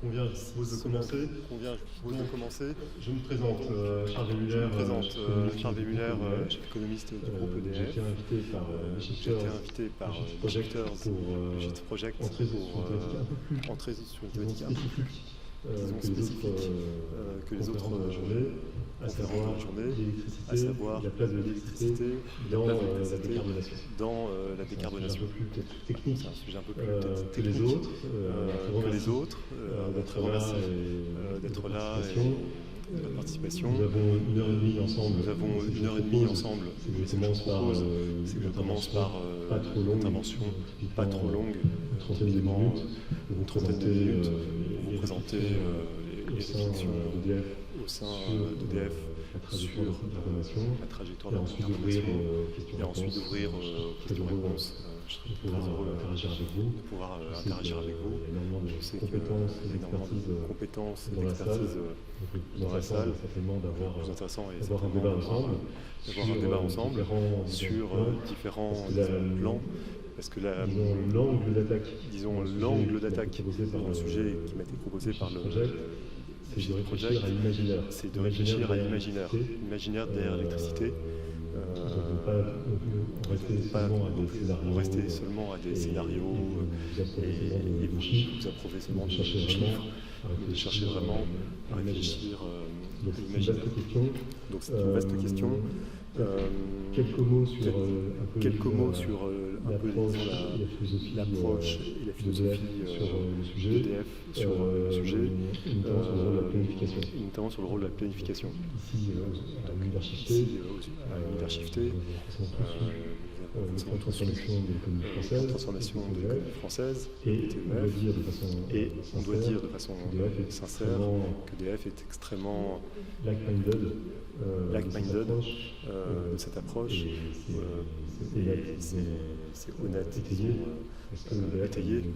convient, je propose de commencer. Je me présente, Charles Muller, chef économiste du groupe EDF. J'ai été invité par Shifters pour Project entrer sur une thématique un peu plus spécifique que les autres journées, à savoir la place de l'électricité dans la décarbonation. C'est un sujet un peu plus technique que les autres. D'être là et de votre participation. Nous avons une heure et demie ensemble. C'est que je commence par une intervention pas trop longue, une trentaine de minutes, pour vous présenter les réflexions au sein d'EDF sur la trajectoire de la décarbonation et ensuite d'ouvrir aux questions-réponses. Je serai très heureux de pouvoir interagir avec vous. Je sais qu'il y a énormément de compétences et d'expertise dans la salle. Le plus intéressant est d'avoir un débat ensemble sur différents plans. Parce que l'angle d'attaque dans le sujet qui m'a été proposé par le Shift Project, c'est de réfléchir à l'imaginaire derrière l'électricité. Pas rester seulement à des scénarios et vous approuvez seulement des chiffres, mais de chercher vraiment à réfléchir à l'imaginaire. Donc c'est une vaste question. Quelques mots sur un peu l'approche et la philosophie d'EDF sur le sujet, et notamment sur le rôle de la planification. Ici, à l'univers shifté, nous avons tous la transformation de l'économie française, et on doit dire de façon sincère qu'EDF est extrêmement like-minded de cette approche, et c'est honnête, étayé, parce que EDF a eu une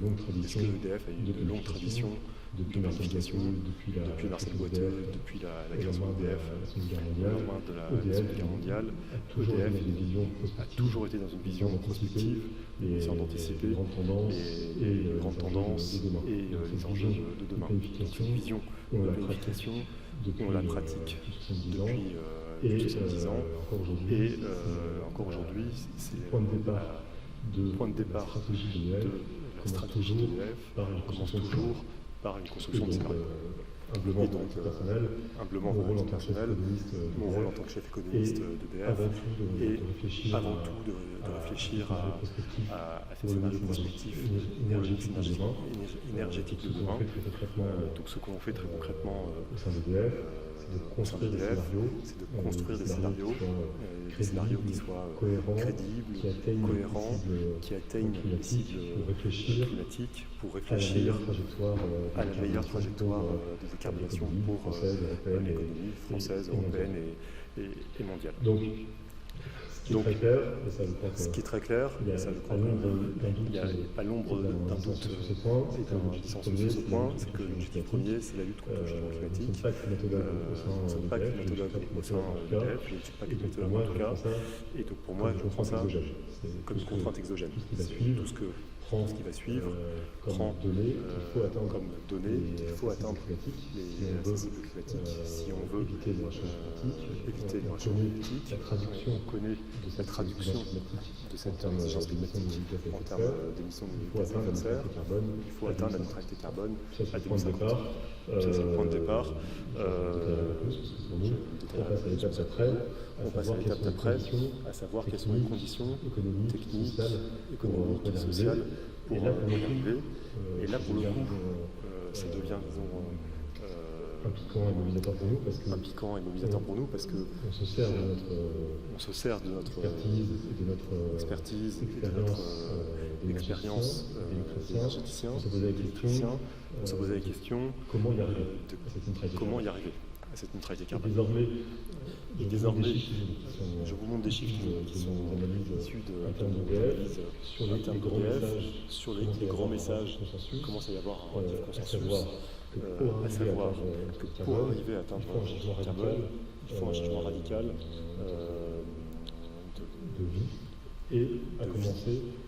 longue tradition de planification depuis Marcel Boiteux, depuis la création d'EDF, au lendemain de la Seconde Guerre mondiale. EDF a toujours été dans une vision prospective, une sorte d'anticiper les grandes tendances et les enjeux de demain. Donc une vision de la planification, on la pratique depuis 70 ans, et encore aujourd'hui, c'est le point de départ de la stratégie d'EDF. On commence toujours par une construction de scénario. Et donc, humblement, mon rôle en tant que chef économiste d'EDF est avant tout de réfléchir à ces scénarios prospectifs énergétiques de demain. Donc ce qu'on fait très concrètement au sein d'EDF, c'est de construire des scénarios qui soient crédibles, cohérents, qui atteignent les cibles climatiques pour réfléchir à la meilleure trajectoire de décarbonation pour l'économie française, européenne et mondiale. Donc, ce qui est très clair, et ça je crois qu'il n'y a pas l'ombre d'un doute et d'un dissensus sur ce point, c'est que l'objectif premier, c'est la lutte contre le changement climatique. Nous ne sommes pas climatologues au sein d'EDF, je ne suis pas climatologue en tout cas, et donc pour moi, je prends ça comme une contrainte exogène. Tout ce qui va suivre prend comme donnée qu'il faut atteindre les cibles climatiques si on veut éviter le réchauffement climatique. On connaît la traduction de cette exigence climatique en termes d'émissions de gaz à effet de serre. Il faut atteindre la neutralité carbone à 2050. Ça, c'est le point de départ. On passe à l'étape d'après, à savoir quelles sont les conditions techniques, économiques et sociales pour y arriver. Et là, pour le coup, ça devient, disons, impliquant et mobilisateur pour nous parce que on se sert de notre expertise et de notre expérience d'énergéticien, d'électricien, pour se poser la question comment y arriver à cette neutralité carbone. Et désormais, je vous montre des chiffres qui sont issus d'analyses internes d'EDF sur les grands messages. Il commence à y avoir un relatif consensus, à savoir que pour arriver à atteindre un changement carbone, il faut un changement radical de vie,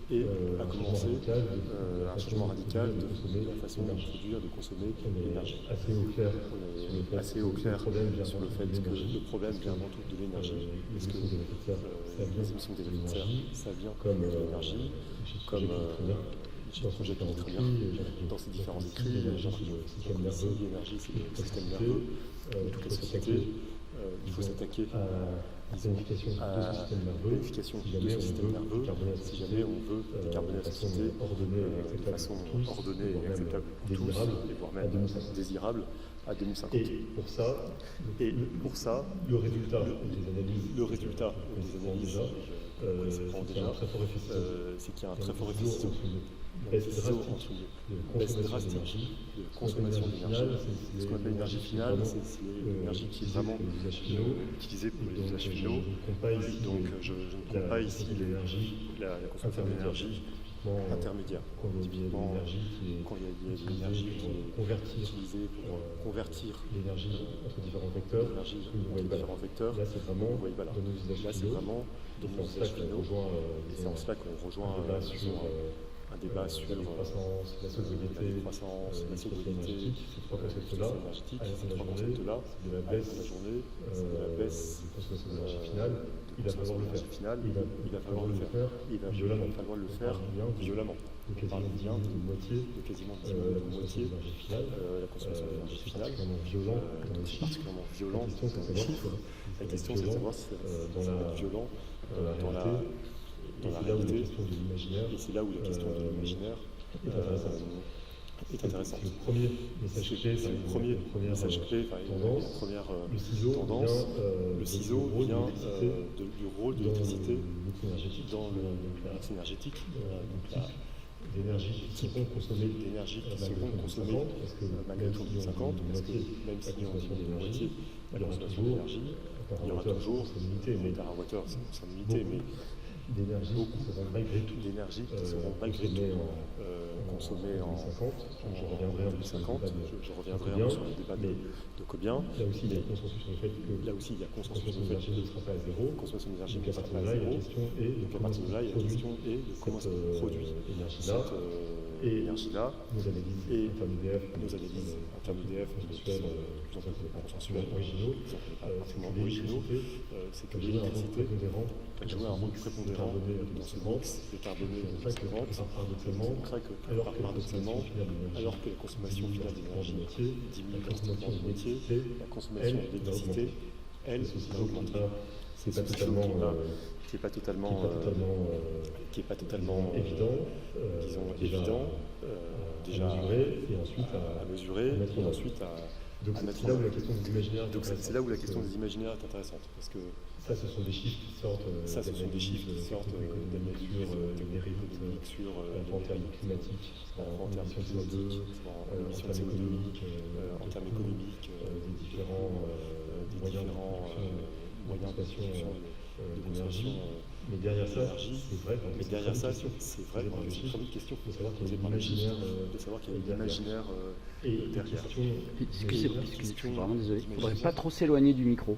a commencé un changement radical de la façon de produire, de consommer l'énergie. On est assez au clair sur le fait que le problème vient avant tout de l'énergie, parce que les émissions des effets de serre, ça vient de l'énergie, comme Gilles projette très bien dans ses différents écrits. L'énergie, c'est le système nerveux de toute la société. Il faut s'attaquer à la planification de ce système nerveux si jamais on veut décarboner la société de façon ordonnée et acceptable pour tous, et voire même désirable à 2050. Et pour ça, le résultat des analyses c'est qu'il y a un très fort effet ciseau. Entre une baisse drastique de consommation d'énergie. Ce qu'on appelle l'énergie finale, c'est l'énergie qui est vraiment utilisée pour les usages finaux. Donc je ne compte pas ici la consommation d'énergie intermédiaire. Typiquement, quand il y a de l'énergie qui est utilisée pour convertir l'énergie entre différents vecteurs, là c'est vraiment dans nos usages finaux. Et c'est en cela qu'on rejoint un débat sur la décroissance, la sobriété, ces trois concepts-là, de la baisse de la journée, de la baisse de consommation d'énergie finale. Il va falloir le faire. Il va falloir le faire violemment. On parle bien de quasiment de moitié la consommation d'énergie finale, c'est particulièrement violent dans les chiffres. La question c'est de savoir si ça va être violent dans la réalité, et c'est là où la question de l'imaginaire est intéressante. C'est le premier message clé, la première tendance. Le ciseau vient du rôle de l'électricité dans le mix énergétique, d'énergie qui seront consommées malgré tout en 2050, parce que même si on diminue de moitié la consommation d'énergie, il y aura toujours des terawattheures, c'est limité, mais beaucoup d'énergie qui seront malgré tout consommées en 2050. Je reviendrai sur le débat de Cobien. Là aussi, il y a consensus sur le fait que l'énergie ne sera pas à zéro. Consommation d'énergie ne sera pas à zéro. Donc à partir de là, il y a la question de comment ça se produit cette énergie-là. Et nos analyses en termes d'EDF consensuels originaux, c'est que l'électricité va jouer un rôle prépondérant dans ce mix décarboné de 2050. Paradoxalement, alors que la consommation finale d'énergie diminue drastiquement de moitié, la consommation d'électricité, elle, va augmenter. C'est pas totalement qui n'est pas totalement évident déjà à mesurer et ensuite à mettre en œuvre. Donc c'est là où la question des imaginaires est intéressante, parce que ça, ce sont des chiffres qui sortent d'analyses économiques sur en termes climatiques, en termes de CO2, en émissions de CO2, en termes économiques, des différents moyens de consommation d'énergie. Mais derrière ça, c'est vrai, c'est une grande question posée par le chiffre, de savoir qu'il y a l'imaginaire derrière. Excusez-moi, je suis vraiment désolé. Il ne faudrait pas trop s'éloigner du micro.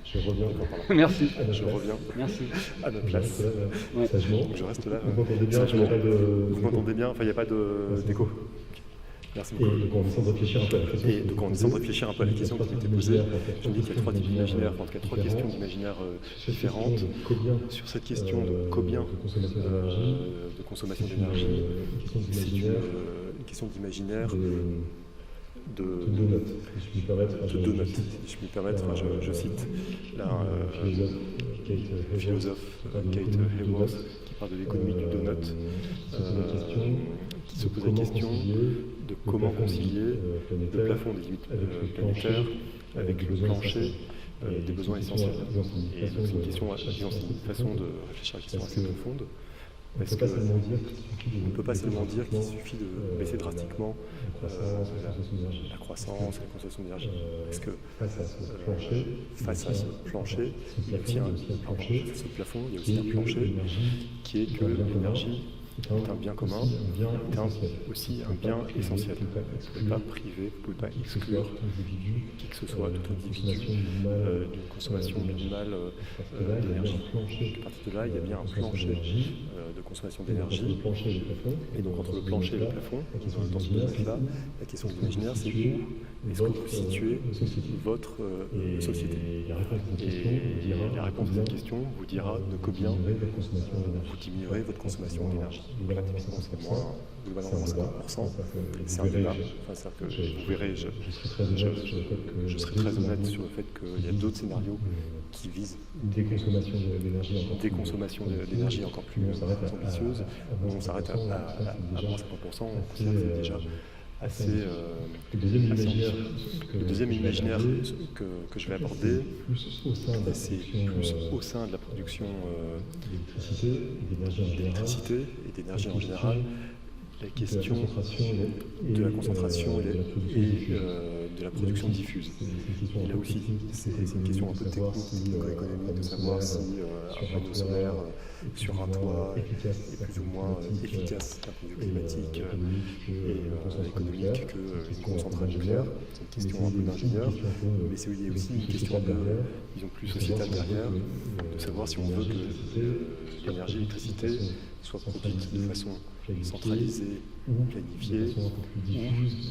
Je reviens encore par là. Merci. Je reviens. Merci. À notre place. Sagement. Je reste là. Vous m'entendez bien, enfin il n'y a pas d'écho. Merci beaucoup. Donc on essaie de réfléchir un peu à la question qui était posée. Je me dis qu'il y a trois types d'imaginaire, en tout cas trois questions d'imaginaire différentes. Sur cette question de combien de consommation d'énergie, c'est une question d'imaginaire de deux notes. Si je puis me permettre, je cite la philosophe Kate Hayworth qui parle de l'économie du donut, qui se pose la question de comment concilier le plafond des limites planétaires avec le plancher des besoins essentiels. Et donc c'est une question, c'est une façon de réfléchir à la question assez profonde. Parce qu'on ne peut pas seulement dire qu'il suffit de baisser drastiquement la croissance et la consommation d'énergie. Parce que face à ce plancher, il y a aussi ce plafond, il y a aussi un plancher qui est que l'énergie est un bien commun, est aussi un bien essentiel. Vous ne pouvez pas priver, vous ne pouvez pas exclure qui que ce soit, tout individu, d'une consommation minimale d'énergie. À partir de là, il y a bien un plancher de consommation d'énergie. Et donc entre le plancher et le plafond, dans ce domaine-là, la question de l'imaginaire, c'est où est-ce que vous situez votre société. Et la réponse à cette question vous dira de combien vous diminuerez votre consommation d'énergie. Donc là, typiquement, c'est moins, globalement, moins 50%. C'est un débat. Enfin, c'est-à-dire que vous verrez, je serai très honnête sur le fait qu'il y a d'autres scénarios qui visent des consommations d'énergie encore plus ambitieuses, où on s'arrête à moins 50%, on considère que c'est déjà assez ambitieux. Le deuxième imaginaire que je vais aborder, c'est plus au sein de la production d'électricité et d'énergie en général, la question de la concentration et de la production diffuse. Et là aussi, c'est une question un peu technique, économique, de savoir si un panneau solaire sur un toit est plus ou moins efficace d'un point de vue climatique et économique qu'une centrale nucléaire. C'est une question un peu d'ingénieur, mais c'est aussi une question disons, plus sociétale derrière, de savoir si on veut que l'énergie, l'électricité soit produite de façon centralisée ou planifiée ou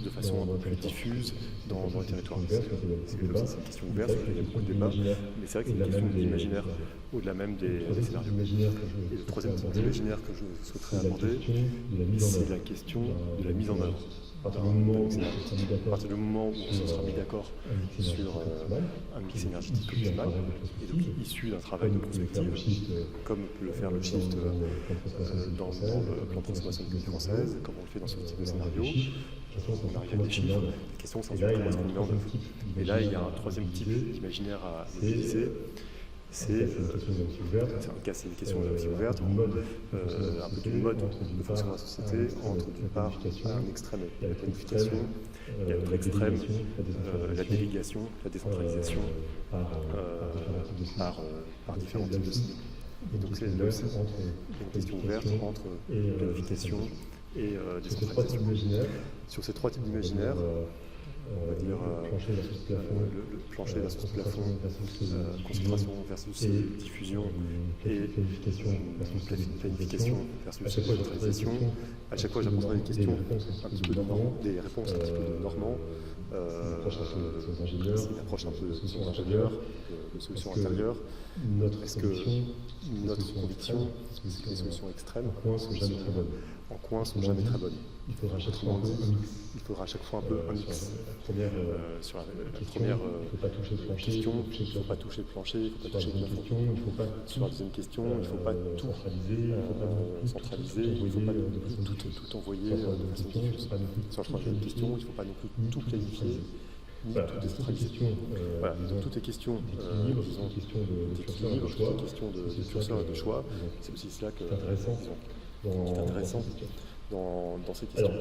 de façon un peu plus diffuse dans les territoires. C'est une question ouverte, il y a beaucoup de débats, mais c'est vrai que c'est une question d'imaginaire au-delà même des scénarios. Et le troisième type d'imaginaire que je souhaiterais aborder, c'est la question de la mise en œuvre. À partir du moment où on se sera mis d'accord sur un mix énergétique optimal, et donc issu d'un travail de prospective, comme peut le faire le shift dans le plan de transformation de l'économie française, comme on le fait dans ce type de scénario, on arrive avec des chiffres. La question, c'est comment est-ce qu'on met en œuvre. Et là, il y a un troisième type d'imaginaire à mobiliser. C'est une question aussi ouverte, un peu du mode de fonctionnement de la société, entre d'une part un extrême la planification, et à l'autre extrême la délégation, la décentralisation par différents types de cibles. Et donc c'est là aussi une question ouverte entre planification et décentralisation. Sur ces trois types d'imaginaires, on va dire le plancher versus plafond, concentration versus diffusion et planification versus décentralisation. À chaque fois, j'apporterai des questions un petit peu des réponses un petit peu de Normand. C'est une approche un peu de solutions ingénieurs, de solutions intérieures. Est-ce que notre conviction, c'est que les solutions extrêmes en coin sont jamais très bonnes. Il faudra à chaque fois un peu un mix. Sur la première question, il ne faut pas toucher le plancher, il ne faut pas toucher le plafond. Sur la deuxième question, il ne faut pas tout centraliser, il ne faut pas tout envoyer de façon diffuse. Sur la troisième question, il ne faut pas non plus tout planifier, ni tout décentraliser. Voilà, donc toutes les questions d'équilibre, toutes les questions de curseur et de choix, c'est aussi cela qui est intéressant dans ces questions.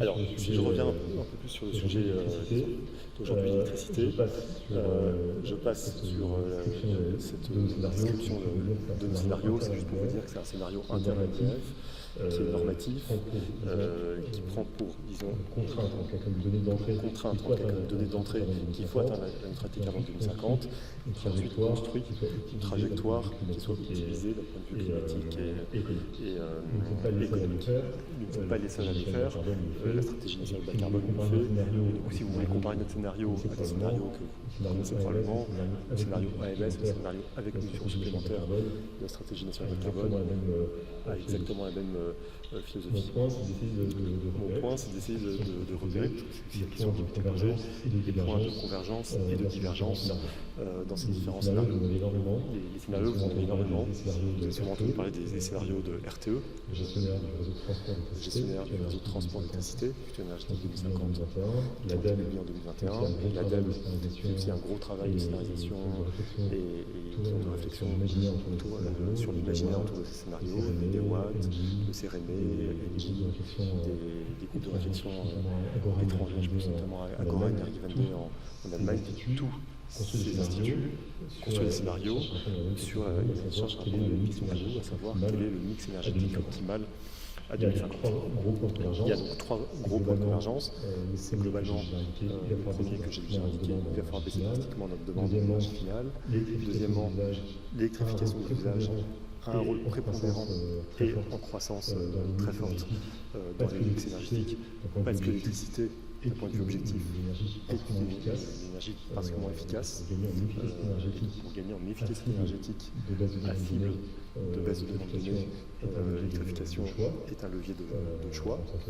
Alors, si je reviens un peu plus sur le sujet d'aujourd'hui, l'électricité, je passe sur cette description de nos scénarios. C'est juste pour vous dire que c'est un scénario inter-EDF, qui est normatif, qui prend pour, disons, contrainte en tant que donnée d'entrée qu'il faut atteindre la neutralité carbone 2050, qui ensuite construit une trajectoire qui soit optimisée d'un point de vue climatique et économique. Nous ne sommes pas les seuls à le faire. La stratégie nationale bas carbone le fait. Et donc, si vous voulez comparer notre scénario à des scénarios que vous connaissez probablement, le scénario AMS, le scénario avec une mission supplémentaire de la stratégie nationale bas carbone, a exactement la même philosophie. Mon point, c'est d'essayer de repérer ces questions de convergence, des points de convergence et de divergence dans ces différents scénarios. Les scénarios, vous en avez énormément. Vous avez sûrement entendu parler des scénarios de RTE, gestionnaire du réseau de transport d'électricité, futur énergétique 2050, l'ADEME en 2021. L'ADEME fait aussi un gros travail de scénarisation et de réflexion sur l'imaginaire autour de ces scénarios, des mégawatts, le CRME, des groupes de réflexion étrangers, je pense notamment à Agora Energiewende en Allemagne. Tout ces instituts construisent des scénarios sur la recherche quel est le mix pour nous, à savoir quel est le mix énergétique optimal à 2050. Il y a donc 3 gros points de convergence. Globalement, le premier que j'ai déjà indiqué, il va falloir baisser drastiquement notre demande d'énergie finale. Deuxièmement, l'électrification des usages a un rôle prépondérant et en croissance très forte dans les mix énergétiques, parce que l'électricité, d'un point de vue objectif, est une énergie particulièrement efficace. Pour gagner en efficacité énergétique à cible de baisse de demande d'énergie, l'électrification est un levier de choix. Donc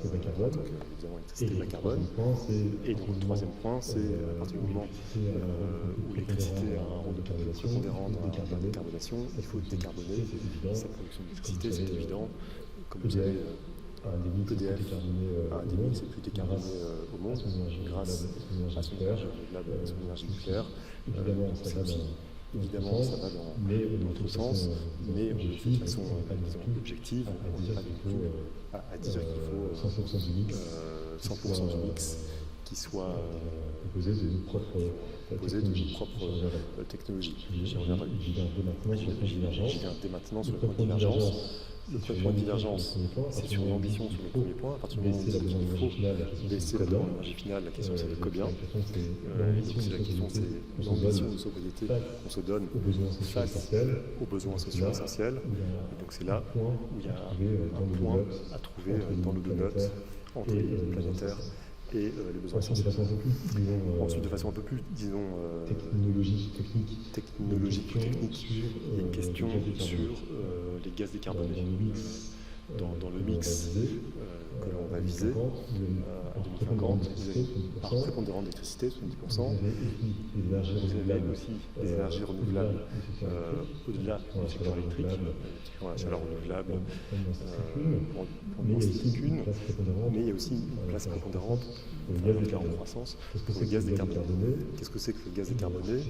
évidemment, l'électricité bas carbone. Et donc le troisième point, c'est à partir du moment où l'électricité a un rôle prépondérant dans la décarbonation, il faut décarboner sa production d'électricité, c'est évident. Comme vous savez, EDF a un des mix les plus décarbonés au monde grâce à son énergie renouvelable, à son énergie nucléaire. Évidemment, ça va dans l'autre sens, mais on le fait de façon objective. On n'est pas du tout à dire qu'il faut 100% du mix qui soit composé de nos propres technologies. J'y reviendrai. J'y viens dès maintenant sur le point de divergence. Le point de divergence, c'est sur l'ambition sur le premier point. À partir du moment où il faut baisser la demande d'énergie finale, la question c'est le combien. C'est la question, c'est l'ambition de sobriété qu'on se donne face aux besoins sociaux essentiels. Et donc c'est là où il y a un point à trouver dans le donut entre les planétaires et les besoins essentiels. Ensuite, de façon un peu plus, disons, technologique, technique, il y a une question sur les gaz décarbonés. Dans le mix que l'on va viser à 2050, vous avez par prépondérant d'électricité, 70%, vous avez aussi des énergies renouvelables au-delà du secteur électrique, typiquement la chaleur renouvelable, pour ne citer qu'une, mais il y a aussi une place prépondérante en croissance pour le gaz décarboné. Qu'est-ce que c'est que le gaz décarboné?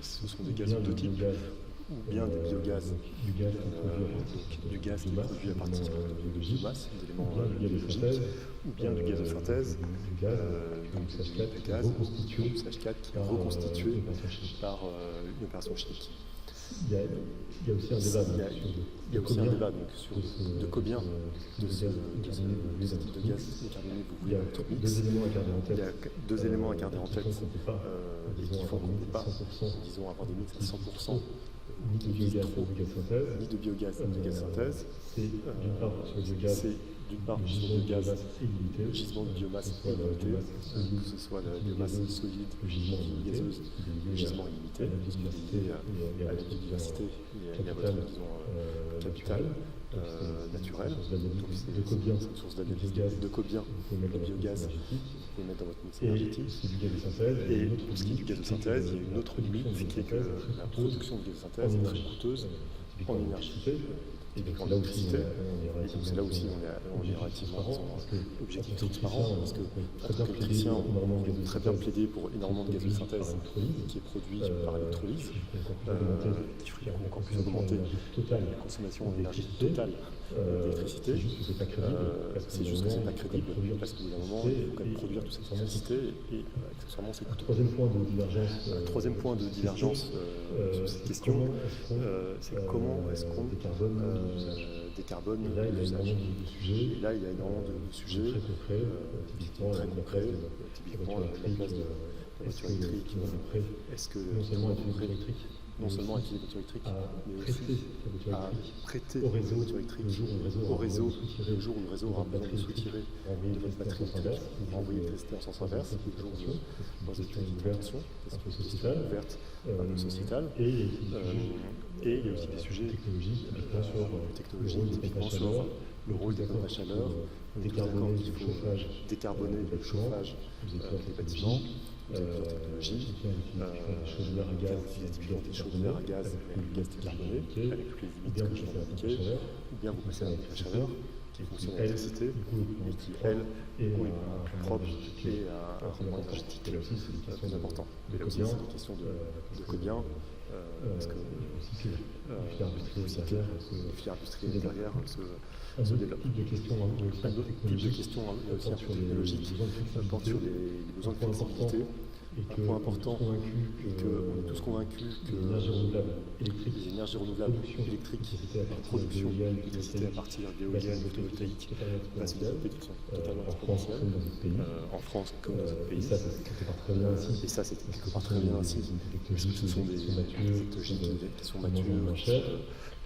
Ce sont des gaz de deux types. Ou bien des biogaz, du gaz qui est produit à partir de biomasse, d'éléments biologiques, ou bien du gaz de synthèse, donc du gaz, CH4, qui est reconstitué par une opération chimique. Il y a aussi un débat donc, sur de combien de ce type de gaz décarboné vous voulez dans votre mix. Il y a 2 éléments à garder en tête et qu'il faut qu'on n'ait pas, disons, avoir des mix à 100%. Ni de biogaz ni de gaz synthèse. C'est d'une part sur le gaz, le gisement de biomasse illimité, que ce soit la biomasse solide, gazeuse, le gisement illimité, puisqu'il est lié à la biodiversité et à votre, disons, capital naturel. Donc c'est une source d'analyse de combien de biogaz vous pouvez mettre dans votre mix énergétique. Et pour ce qui est du gaz de synthèse, il y a une autre limite qui est que la production de gaz de synthèse est très coûteuse en énergie. Typiquement l'électricité, et donc c'est là aussi on est relativement objectif transparent, parce que en tant qu'électricien, on va très bien plaider pour énormément de gaz de synthèse qui est produit par électrolyse, qui ferait encore plus augmenter la consommation d'énergie totale d'électricité. C'est juste que c'est pas crédible, parce qu'au bout d'un moment, il faut quand même produire toute cette électricité, et accessoirement c'est coûteux. Troisième point de divergence sur cette question, c'est comment est-ce qu'on décarbone l'usage. Et là, il y a énormément de sujets typiquement très concrets, typiquement la place de la voiture électrique. Est-ce que non seulement utiliser la voiture électrique, mais aussi à prêter la voiture électrique au réseau le jour où le réseau aura besoin de soutirer de votre batterie électrique pour envoyer l'électricité en sens inverse, le jour où vous êtes une attention, parce que c'est une question ouverte, un peu sociétale. Et il y a aussi des sujets technologiques, typiquement sur le rôle des pompes à chaleur. On est d'accord qu'il faut décarboner le chauffage des bâtiments. Vous avez plusieurs technologies, typiquement des chaudières à gaz avec du gaz décarboné, avec toutes les limites que je viens d'indiquer, ou bien vous passez à la pompe à chaleur qui fonctionne à l'électricité et qui, elle, est propre et a un rendement énergétique plus important. Mais là aussi, c'est des questions de combien, parce que le filière industrielle derrière se développe. Un autre type de question aussi un peu technologique porte sur les besoins de flexibilité. Un point important, que on est tous convaincus que les énergies renouvelables électriques, la production d'électricité à partir d'éoliennes, photovoltaïques, va se développer de façon totalement exponentielle en France comme dans d'autres pays. Et ça, c'est quelque part très bien ainsi, puisque ce sont des technologies qui sont matures,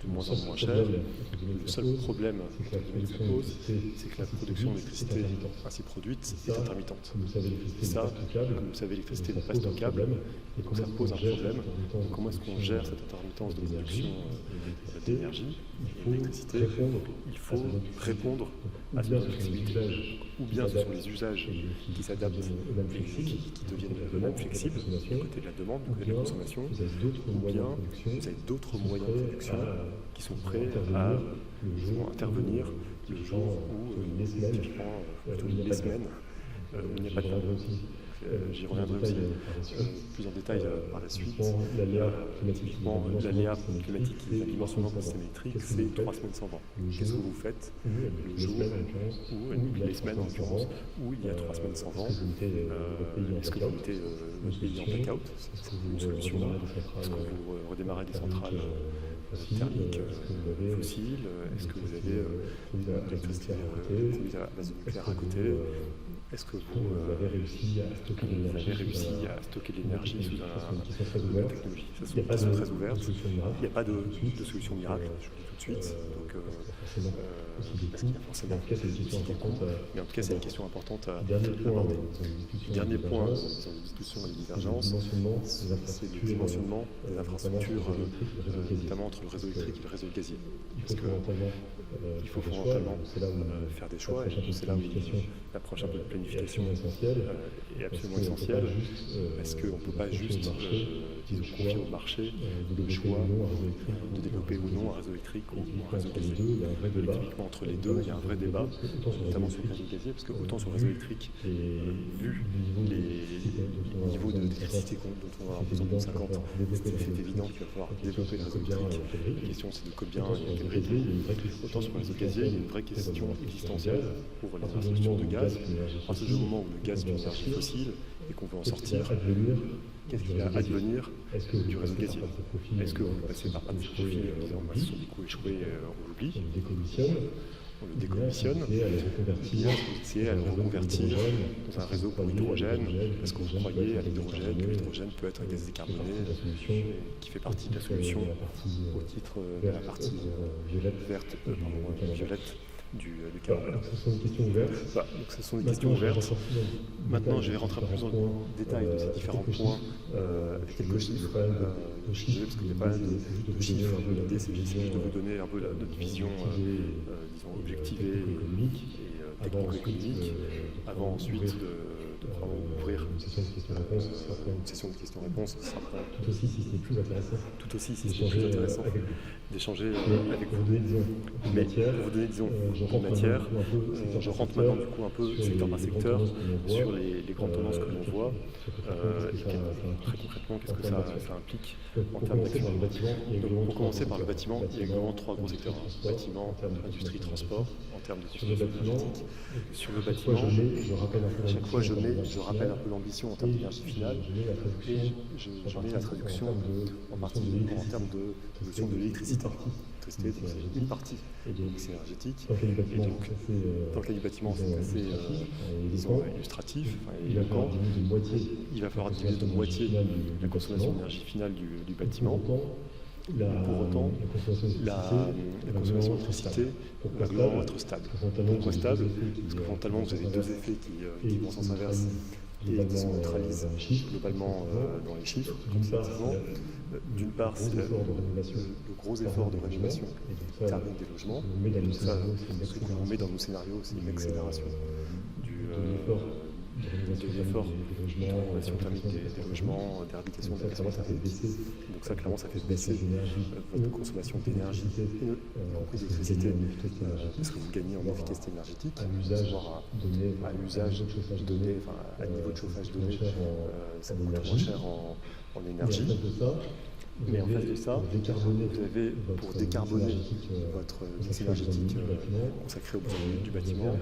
de moins en moins chères. Le seul problème qui se pose, c'est que la production d'électricité ainsi produite est intermittente. Et ça, comme vous savez, l'électricité n'est pas stockable, et donc ça pose un problème. Comment est-ce qu'on gère cette intermittence de production d'énergie et d'électricité? Il faut répondre à cette flexibilité. Ou bien ce sont les usages qui s'adaptent et qui deviennent eux-mêmes flexibles du côté de la demande, du côté de la consommation, ou bien vous avez d'autres moyens de production qui sont prêts à intervenir le jour où, typiquement, les semaines, où il n'y a pas de temps. J'y reviendrai aussi plus en détail par la suite. Typiquement, l'aléa climatique qui est un dimensionnement pour le système électrique, c'est 3 semaines sans vent. Qu'est-ce que vous faites le jour où, les semaines en l'occurrence, où il y a 3 semaines sans vent? Est-ce que vous mettez votre pays en blackout? C'est une solution. Est-ce que vous redémarrez des centrales thermiques fossiles? Est-ce que vous avez l'électricité à base de nucléaire à côté? Est-ce que vous avez réussi à stocker de l'énergie sous une technologie? Ça, c'est une question très ouverte. Il n'y a pas de solution miracle, je vous le dis tout de suite. Donc, parce qu'il y a forcément des coûts. Mais en tout cas, c'est une question importante à aborder. Dernier point dans les discussions et les divergences, c'est le dimensionnement des infrastructures, notamment entre le réseau électrique et le réseau gazier. Parce qu'il faut fondamentalement faire des choix, et c'est là où l'approche un peu de planification est absolument essentielle, parce qu'on ne peut pas juste confier au marché le choix de développer ou non un réseau électrique ou un réseau gazier. Typiquement, entre les deux, il y a un vrai débat, notamment sur le réseau gazier, parce que autant sur le réseau électrique, vu les niveaux d'électricité dont on va avoir besoin dans 50 ans, c'est évident qu'il va falloir développer le réseau électrique. La question, c'est de combien et à quel rythme. Autant sur le réseau gazier, il y a une vraie question existentielle pour les infrastructures de gaz. À partir du moment où le gaz est une énergie fossile et qu'on veut en sortir, qu'est-ce qui va advenir du réseau gazier? Est-ce qu'on veut passer par des profils en disant ce sont des coûts échoués, on l'oublie, on le décommissionne, c'est à le reconvertir dans un réseau pour l'hydrogène, parce qu'on croyait à l'hydrogène, que l'hydrogène peut être un gaz décarboné, qui fait partie de la solution au titre de la partie violette du carbone. Ce sont des questions ouvertes. Donc ce sont des questions ouvertes. Maintenant, je vais rentrer un peu plus dans le détail de ces différents points avec quelques chiffres. Parce qu'il n'y a pas de chiffres. L'idée, c'est juste de vous donner un peu notre vision, disons, objectivée et technico-économique, avant ensuite de vraiment ouvrir une session de questions-réponses. Tout aussi, si c'est plus intéressant. Tout aussi, si c'est plus intéressant d'échanger avec vous. Mais pour vous donner, disons, une matière, je rentre maintenant du coup un peu secteur par secteur sur les grandes tendances que l'on voit et très concrètement qu'est-ce que ça implique en termes d'action. Donc pour commencer par le bâtiment, il y a également 3 gros secteurs. Bâtiment, industrie, transport, en termes de situation énergétique. Sur le bâtiment, à chaque fois je rappelle un peu l'ambition en termes d'énergie finale et je mets la traduction en termes de notion de l'électricité. L'électricité, c'est une partie du mix énergétique. Et donc, dans le cas du bâtiment, c'est assez disons, illustratif, éloquent. Il va falloir diminuer de moitié la consommation d'énergie finale du bâtiment. Pour autant, la consommation d'électricité va globalement être stable. Pourquoi stable? Parce que fondamentalement, vous avez 2 effets qui vont en sens inverse et qui se neutralisent globalement dans les chiffres. D'une part, c'est le gros effort de rénovation thermique des logements. Donc ça, ce qu'on met dans nos scénarios, c'est une accélération de l'effort de rénovation thermique des logements, des réhabilitations thermiques. Donc ça, clairement, ça fait baisser votre consommation d'énergie, y compris d'électricité, parce que vous gagnez en efficacité énergétique, à l'usage donné, enfin à niveau de chauffage donné, ça coûte moins cher en énergie. Mais en face de ça, vous avez, pour décarboner votre mix énergétique consacré aux besoins du bâtiment,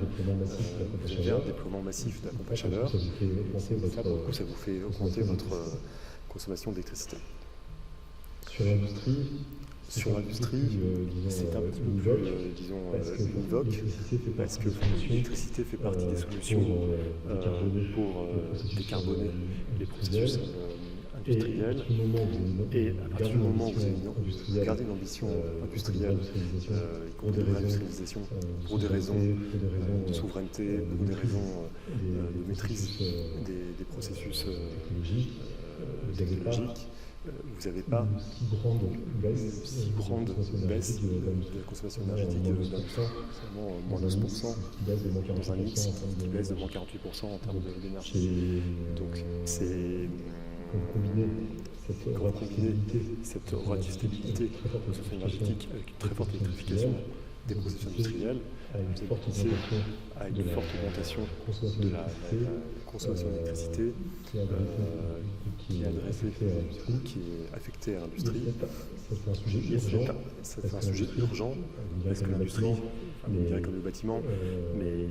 vous avez un déploiement massif de la pompe à chaleur. Ça, pour le coup, ça vous fait augmenter votre consommation d'électricité. Sur l'industrie, c'est un petit peu plus, univoque, parce que l'électricité fait partie des solutions pour décarboner les processus industriels. Et à partir du moment où vous gardez une ambition industrielle, y compris de réindustrialisation, pour des raisons de souveraineté, pour des raisons de maîtrise des processus technologiques, vous n'avez pas une si grande baisse de la consommation énergétique de l'industrie, seulement moins 9% dans un mix qui baisse de moins 48% en termes d'énergie. Donc c'est quand vous combinez cette relative stabilité de la consommation énergétique avec une très forte électrification des processus industriels, vous êtes passé à une forte augmentation de la consommation d'électricité qui est affectée à l'industrie. C'est un sujet urgent parce que l'industrie, on dirait comme le bâtiment, mais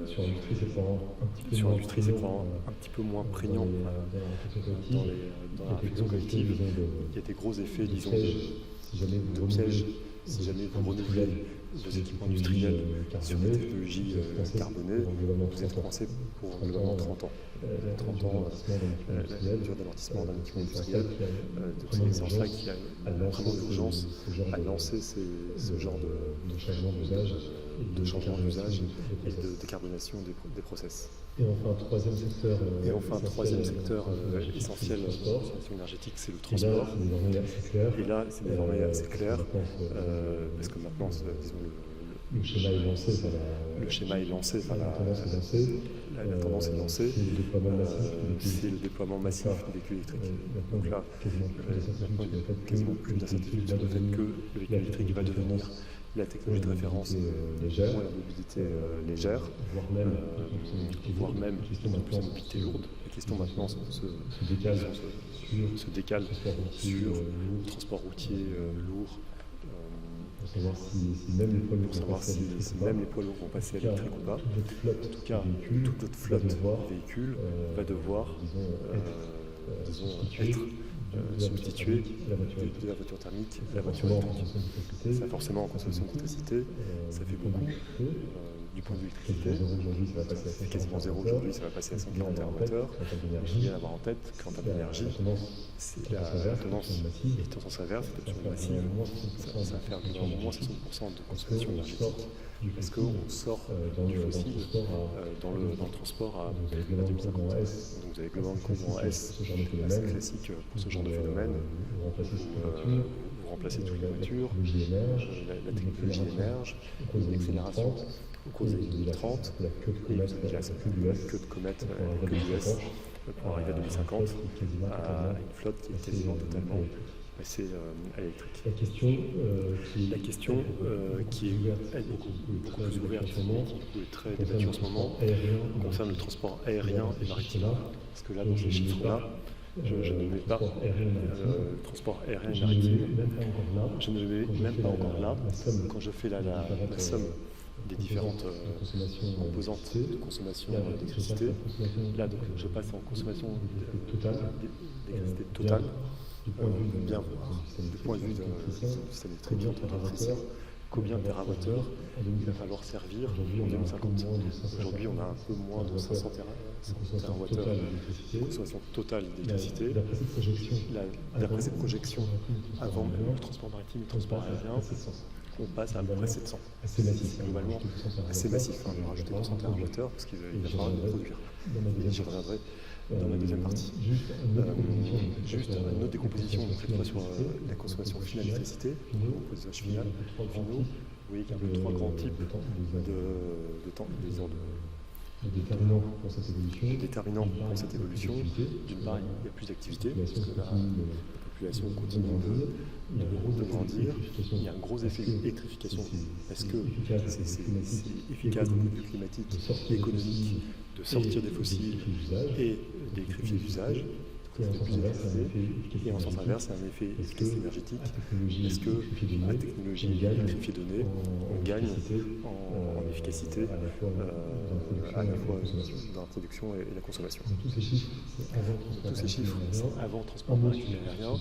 sur l'industrie c'est probablement un petit peu moins prégnant dans la réflexion collective. Il y a des gros effets, disons, de piège. Si jamais vous renouvelez vos équipements industriels sur des technologies carbonées, vous êtes coincé pour globalement 30 ans. 30 ans, la durée d'amortissement d'un équipement industriel. Donc c'est dans ça qu'il y a vraiment d'urgence à lancer ce genre de changement d'usage et de décarbonation des process. Et enfin, un troisième secteur essentiel de la transition énergétique, c'est le transport. Et là, c'est désormais assez clair, parce que maintenant, disons, le schéma est lancé. La tendance est lancée. C'est le déploiement massif des véhicules électriques. Donc là, maintenant, il n'y a quasiment plus d'incertitude sur le fait que le véhicule électrique va devenir la technologie de référence pour la mobilité légère, voire même la mobilité lourde. La question maintenant se décale sur le transport routier lourd, pour savoir si même les poids lourds vont passer à l'électrique ou pas. En tout cas, toute notre flotte de véhicules va devoir être substituer de la voiture thermique à la voiture électrique. Ça forcément en consommation d'électricité, ça fait beaucoup. Du point de vue électricité, c'est quasiment zéro aujourd'hui, ça va passer à 140 TWh. Il faut bien avoir en tête qu'en termes d'énergie, c'est la tendance inverse, c'est absolument massive. Ça va faire au moins 60% de consommation énergétique, parce qu'on sort du fossile dans le transport à 2050. Donc vous avez globalement le courant S, assez classique pour ce genre de phénomène. Vous remplacez toutes les voitures, la technologie émerge, l'accélération au cours des années 2030, et vous avez la queue de comète, la queue d'US, pour arriver à 2050, à une flotte qui est quasiment totalement passée à l'électrique. La question qui est beaucoup plus ouverte, qui est très débattue en ce moment, concerne le transport aérien et maritime. Parce que là, dans ces chiffres-là, je ne mets pas le transport aérien et maritime, je ne le mets même pas encore là. Quand je fais la somme des différentes composantes de consommation d'électricité, là donc je passe en consommation d'électricité totale, bien voir, du point de vue d'un système électrique, combien de térawattheures il va falloir servir en 2050. Aujourd'hui, on a un peu moins de 500 térawattheures de consommation totale d'électricité. D'après ces projections, avant même le transport maritime et le transport aérien, on passe à peu près 700. C'est globalement assez massif. Je vais rajouter 200 TWh parce qu'il va falloir le produire. J'y reviendrai dans la deuxième partie. Juste une autre décomposition cette fois sur la consommation finale d'électricité, aux usages finaux. Vous voyez qu'il y a un peu trois grands types déterminants pour cette évolution. D'une part, il y a plus d'activité, parce que la population continue de grandir. Il y a un gros effet d'électrification, parce que c'est efficace du point de vue climatique, économique, de sortir des fossiles et d'électrifier l'usage. Et en sens inverse, c'est un effet efficacité énergétique. Est-ce que à technologie électrifiée donnée, on gagne en efficacité à la fois dans la production et la consommation? Tous ces chiffres, c'est avant transport maritime et aérien.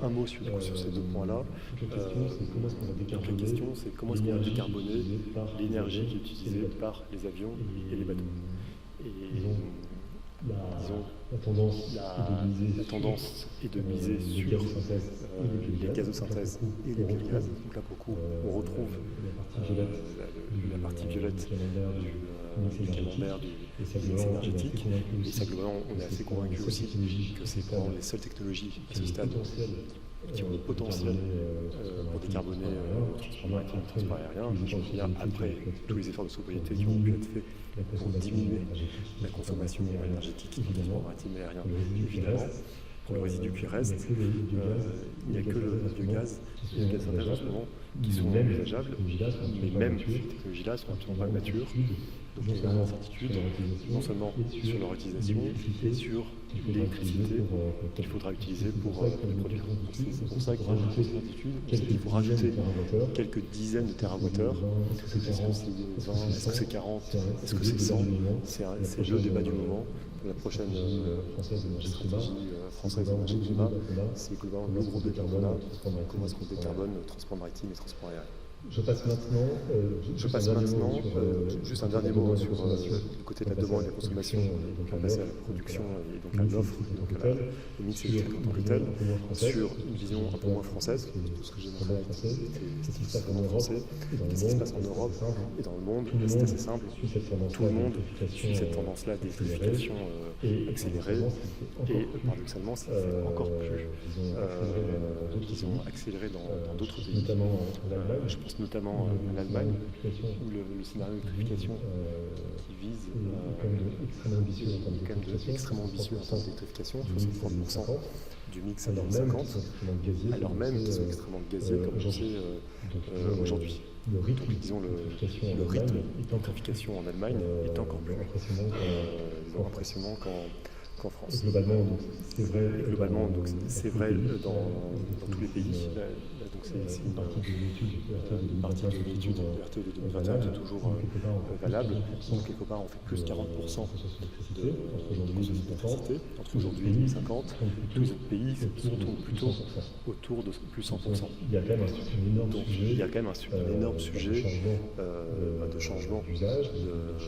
Un mot sur ces deux points-là. Donc la question, c'est comment est-ce qu'on va décarboner l'énergie qui est utilisée par les avions et les bateaux. Et disons, la tendance est de miser sur les gaz de synthèse et les biogaz. Donc là, pour le coup, on retrouve la partie violette du camembert du mix énergétique. Et ça, globalement, on est assez convaincu aussi que c'est vraiment les seules technologies à ce stade qui ont le potentiel pour décarboner le transport maritime et le transport aérien. Je veux dire, après tous les efforts de sobriété qui ont pu être faits pour diminuer la consommation énergétique du transport maritime et aérien, évidemment, pour le résidu qui reste, il n'y a que le biogaz et le gaz de synthèse en ce moment qui sont envisageables, mais même ces technologies-là sont absolument pas matures. Donc il y a une incertitude, non seulement sur leur utilisation, et sur l'électricité qu'il faudra utiliser pour les produire. C'est pour ça qu'il y a une grosse incertitude. On sait qu'il faut rajouter quelques dizaines de terawattheures. Est-ce que c'est 20, est-ce que c'est 40, est-ce que c'est 100? C'est le débat du moment. La prochaine stratégie française d'énergie climat, c'est globalement le gros décarbonat. Comment est-ce qu'on décarbone le transport maritime et le transport aérien? Je passe maintenant, juste un dernier mot sur le côté de la demande et de la consommation, on va passer à la production et donc à l'offre, et donc à le mix électrique en tant que tel, sur une vision un peu moins française. Tout ce que j'ai montré c'était extrêmement français. Qu'est-ce qui se passe en Europe et dans le monde? C'est assez simple. Tout le monde suit cette tendance-là d'électrification accélérée et paradoxalement, ça fait encore plus qu'ils ont accéléré dans d'autres pays. Je pense notamment à l'Allemagne, où le scénario d'électrification qui vise quand même extrêmement ambitieux en termes d'électrification, 60% du mix à 2050, alors même qu'ils sont extrêmement gaziers, comme on sait aujourd'hui. Donc disons le rythme d'électrification en Allemagne est encore plus impressionnant qu'en France. Globalement, c'est vrai dans tous les pays. Donc c'est une partie de l'étude de RTE de 2021 qui est toujours valable. Donc quelque part on fait plus 40% de consommation d'électricité entre aujourd'hui et 2050. Tous les autres pays se retrouvent plutôt autour de plus 100%. Donc il y a quand même un énorme sujet de changement d'usage, de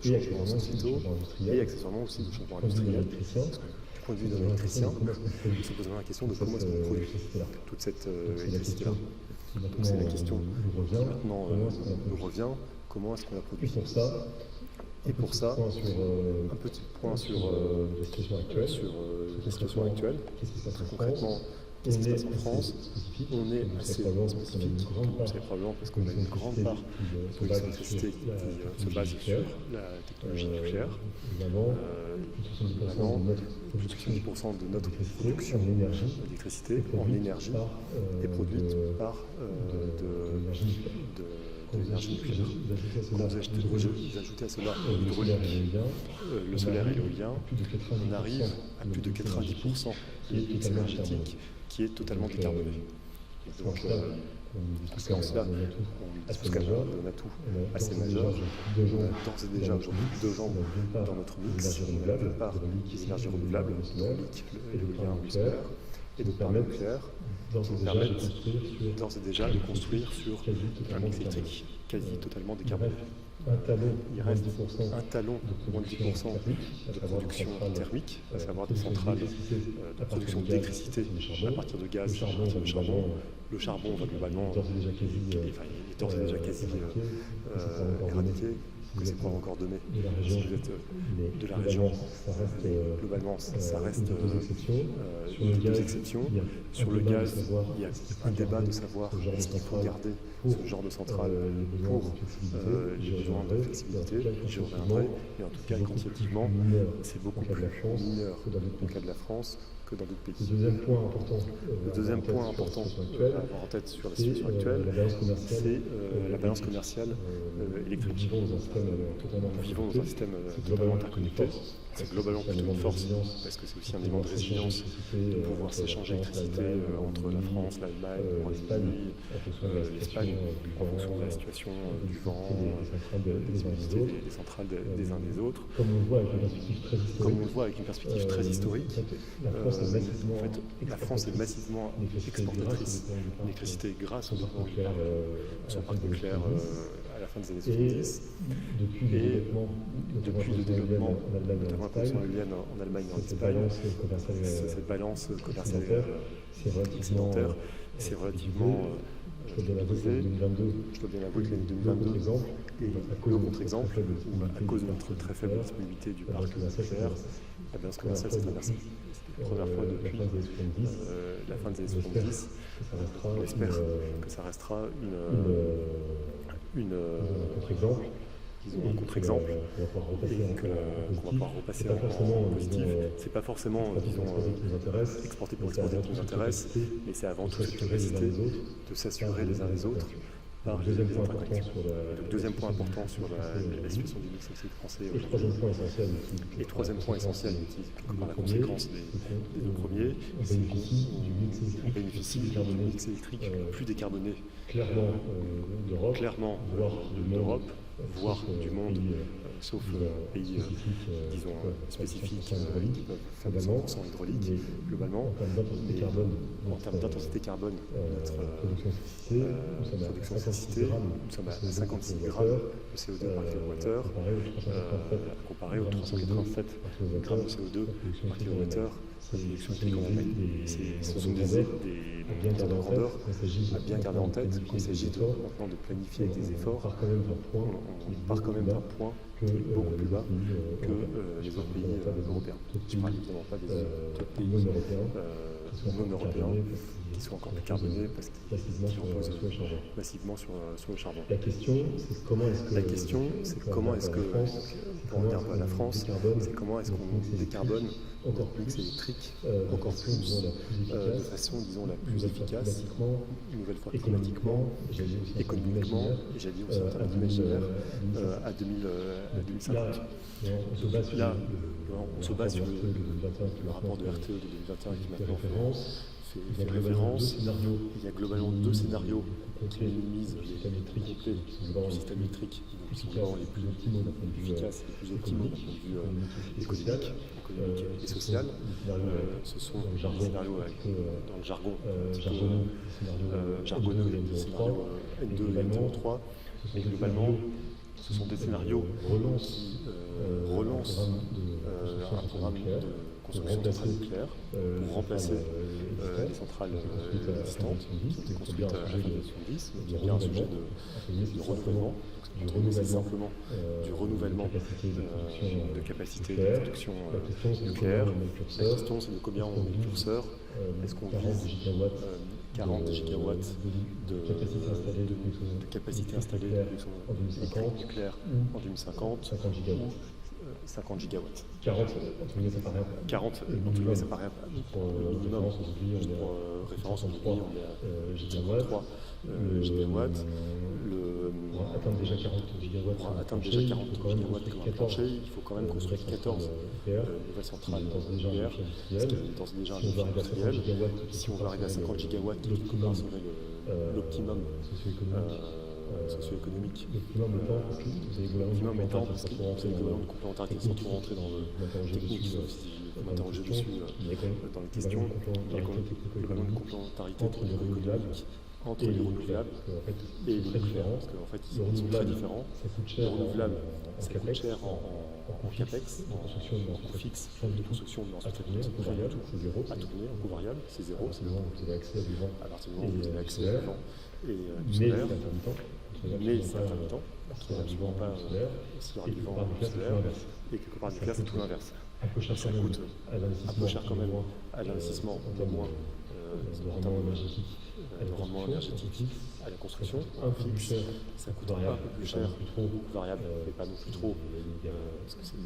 changements sociétaux et accessoirement aussi de changements industriels. Du point de vue d'un électricien, on se pose vraiment la question de comment est-ce qu'on produit toute cette électricité-là. Donc c'est la question qui maintenant nous revient, comment est-ce qu'on la produit? Et pour ça, un petit point sur la situation actuelle. Très concrètement, qu'est-ce qui se passe en France? On est assez spécifique, c'est probablement parce qu'on a une grande part de l'électricité qui se base sur la technologie nucléaire. Vraiment, plus de 70% de notre production d'électricité en énergie est produite par de l'énergie nucléaire. Quand vous ajoutez à cela l'hydraulique, le solaire et l'éolien, on arrive à plus de 90% de mix énergétique qui est totalement décarboné. Donc, parce qu'en cela, on a un atout assez majeur. On a d'ores et déjà aujourd'hui deux jambes dans notre mix. On a d'une part les énergies renouvelables, l'hydraulique, l'éolien, le solaire, et d'autre part le nucléaire, qui nous permettent d'ores et déjà de construire sur un mix électrique quasi totalement décarboné. Il reste un talon de moins de 10% de production thermique, à savoir des centrales de production d'électricité à partir de gaz, à partir de charbon. Le charbon va globalement, il est d'ores et déjà quasi éradiqué, que c'est pas encore donné. Si vous êtes de la région, globalement, ça reste deux exceptions. Sur le gaz, il y a un débat de savoir est-ce qu'il faut garder ce genre de centrale pour les besoins de flexibilité. J'y reviendrai, mais en tout cas, quantitativement, c'est beaucoup plus mineur dans le cas de la France que dans d'autres pays. Le deuxième point important à avoir en tête sur la situation actuelle, c'est la balance commerciale électrique. Nous vivons dans un système totalement interconnecté, c'est globalement plutôt une force, parce que c'est aussi un élément de résilience de pouvoir s'échanger l'électricité entre la France, l'Allemagne, le Royaume-Uni, l'Espagne, en fonction de la situation du vent, des humidité des centrales des uns des autres. Comme on le voit avec une perspective très historique, la France est massivement exportatrice d'électricité grâce au parc nucléaire à la fin des années 70. Depuis le développement, notamment la production éolienne en Allemagne et en Espagne, cette balance commerciale excédentaire, c'est relativement je dois bien avouer que l'année 2022 est le contre-exemple, où à cause de notre très faible disponibilité du parc nucléaire, la balance commerciale s'est inversée. C'est la première fois depuis la fin des années 70. On espère que ça restera un contre-exemple et qu'on va pouvoir repasser en positif. C'est pas forcément, exporter pour exporter qui nous intéresse, mais c'est avant tout cette capacité de s'assurer les uns les autres par les interconnexions. Donc, deuxième point important sur la situation du mix électrique français aujourd'hui. Et troisième point essentiel, par la conséquence des deux premiers, c'est qu'on bénéficie d'un mix électrique plus décarboné, clairement d'Europe, voire du monde, sauf pays, disons, spécifiques qui peuvent faire du 100% hydraulique, globalement. En termes d'intensité carbone, notre production d'électricité, nous sommes à 56 grammes de CO2 par kilowattheure, comparé aux 387 grammes de CO2 par kilowattheure de production électrique en Allemagne. Ce sont des montants de grandeur à bien garder en tête quand il s'agit maintenant de planifier avec des efforts. On part quand même d'un point qui est beaucoup plus bas que les autres pays européens. Je ne parle évidemment pas des autres pays non européens qui sont encore plus carbonés parce qu'ils reposent massivement sur le charbon. La question, c'est comment est-ce que, pour en venir à la France, c'est comment est-ce qu'on décarbone notre mix électrique encore plus de façon, disons, la plus efficace, une nouvelle fois climatiquement, économiquement, et j'allais dire aussi en termes d'imaginaire, à 2050. Là, on se base sur le rapport de RTE de 2021 qui maintenant fait référence. Il y a globalement deux scénarios qui minimisent les complets du système électrique, qui sont vraiment les plus efficaces, les plus optimaux d'un point de vue économique et social. Ce sont des scénarios dans le jargon jargonneux, des scénarios N2 et N03, mais globalement, ce sont des scénarios qui relancent un programme de construction de centrales nucléaires pour remplacer les centrales existantes qui ont été construites à la fin des années 70. Donc il y a bien un sujet de renouvellement. C'est simplement du renouvellement de capacité de production nucléaire. La question, c'est de combien on met le curseur. Est-ce qu'on vise 40 gigawatts de capacité installée de production électrique nucléaire en 2050 ou 50 gigawatts. 40, en tout cas, ça paraît le minimum. Juste pour référence, aujourd'hui, on est à 53 gigawatts. Pour atteindre déjà 40 gigawatts comme un plancher, il faut quand même construire 14 nouvelles centrales nucléaires, ce qui est déjà un défi industriel. Si on veut arriver à 50 gigawatts, qui serait l'optimum socio-économique. L'optimum étant, parce qu'il y a globalement une complémentarité sans trop rentrer dans le technique, vous m'interrogez dessus dans les questions. Il y a globalement une complémentarité technico-économique entre les renouvelables et les nucléaires, parce qu'en fait ils sont très différents. Les renouvelables, ça coûte cher en capex, en coût fixe de construction, mais ensuite ça coûte rien du tout à tourner, en coût variable, c'est zéro. À partir du moment où vous avez accès au vent et du solaire, mais c'est intermittent, qui n'est absolument pas s'il y aura du vent solaire, et quelque part nucléaire c'est tout l'inverse. Ça coûte un peu cher quand même à l'investissement, néanmoins en termes de rendement énergétique à la construction, fixe, ça coûtera un peu plus cher, variable, mais pas non plus trop, parce que c'est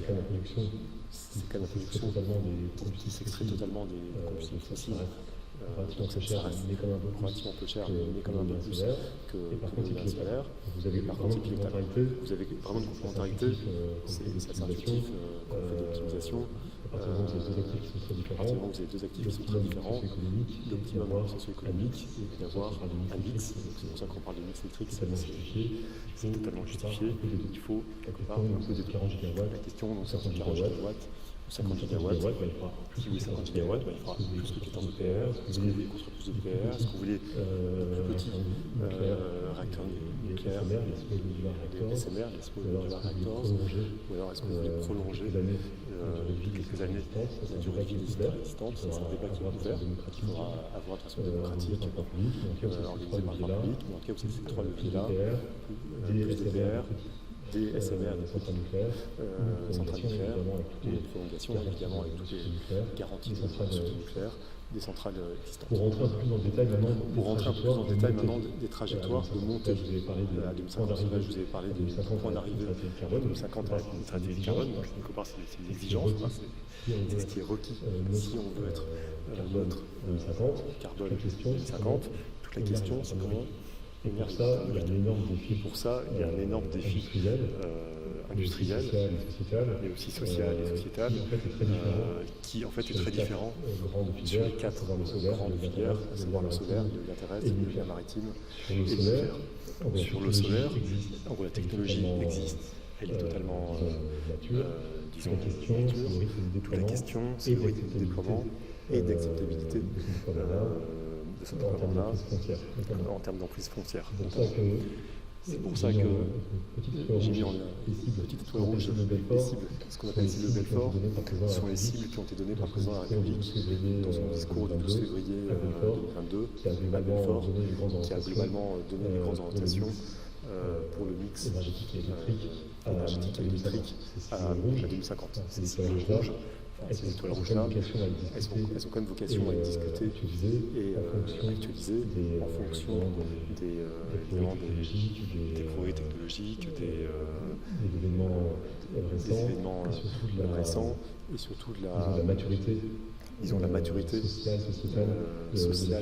quand même la production qui s'extrait totalement des combustibles fossiles Donc ça reste relativement peu cher, mais quand même un peu plus que l'éolien solaire. Par contre, vous avez vraiment une complémentarité, c'est assez intuitif quand on fait de l'optimisation. À partir du moment où vous avez deux actifs qui sont très différents, l'optimum socio-économique est d'avoir un mix. C'est pour ça qu'on parle de mix électrique, c'est totalement justifié. Il faut quelque part un peu de 40 gigawatts. La question, donc c'est 40 gigawatts ou 50 gigawatts. Si vous voulez 50 gigawatts, il faudra plus que 14 EPR. Est-ce que vous voulez construire plus d'EPR? Est-ce que vous voulez plus petits réacteurs nucléaires, les SMR, les Small Modular Reactors, ou alors est-ce que vous voulez prolonger de quelques années la durée de vie des systèmes existants? C'est un débat qui est ouvert, qu'il faudra avoir de façon démocratique, organisé par le parc public, mais en tout cas, vous avez ces trois leviers-là, plus d'EPR, des SMR, des centrales nucléaires, et une prolongation, évidemment, avec toutes les garanties de sûreté nucléaire, des centrales existantes. Pour rentrer un peu plus dans le détail maintenant, des trajectoires de montée à 2050. Là, je vous avais parlé des points d'arrivée à 2050 avec une neutralité carbone. Donc, quelque part, c'est une exigence, c'est ce qui est requis si on veut être neutre carbone 2050. Toute la question, c'est comment. Et pour ça, il y a un énorme défi industriel, mais aussi social et sociétal, qui en fait est très différent sur les quatre grandes filières, à savoir le solaire, l'éolien terrestre, l'éolien maritime et le nucléaire. Sur le solaire, la technologie existe, elle est totalement, disons, mature. Toute la question, c'est le rythme de déploiement et d'acceptabilité de ce déploiement-là en termes d'emprise foncière. C'est pour ça que j'ai mis en une petite étoile rouge les cibles, ce qu'on appelle les cibles de Belfort, sont les cibles qui ont été données par le président de la République dans son discours du 12 février 2022 à Belfort, qui a globalement donné les grandes orientations pour le mix énergétique et électrique à 2050. Ces cibles rouges, ces étoiles rouges-là, elles ont quand même vocation à être discutées et actualisées en fonction des progrès technologiques, des événements récents et surtout de la maturité, disons, la maturité sociale,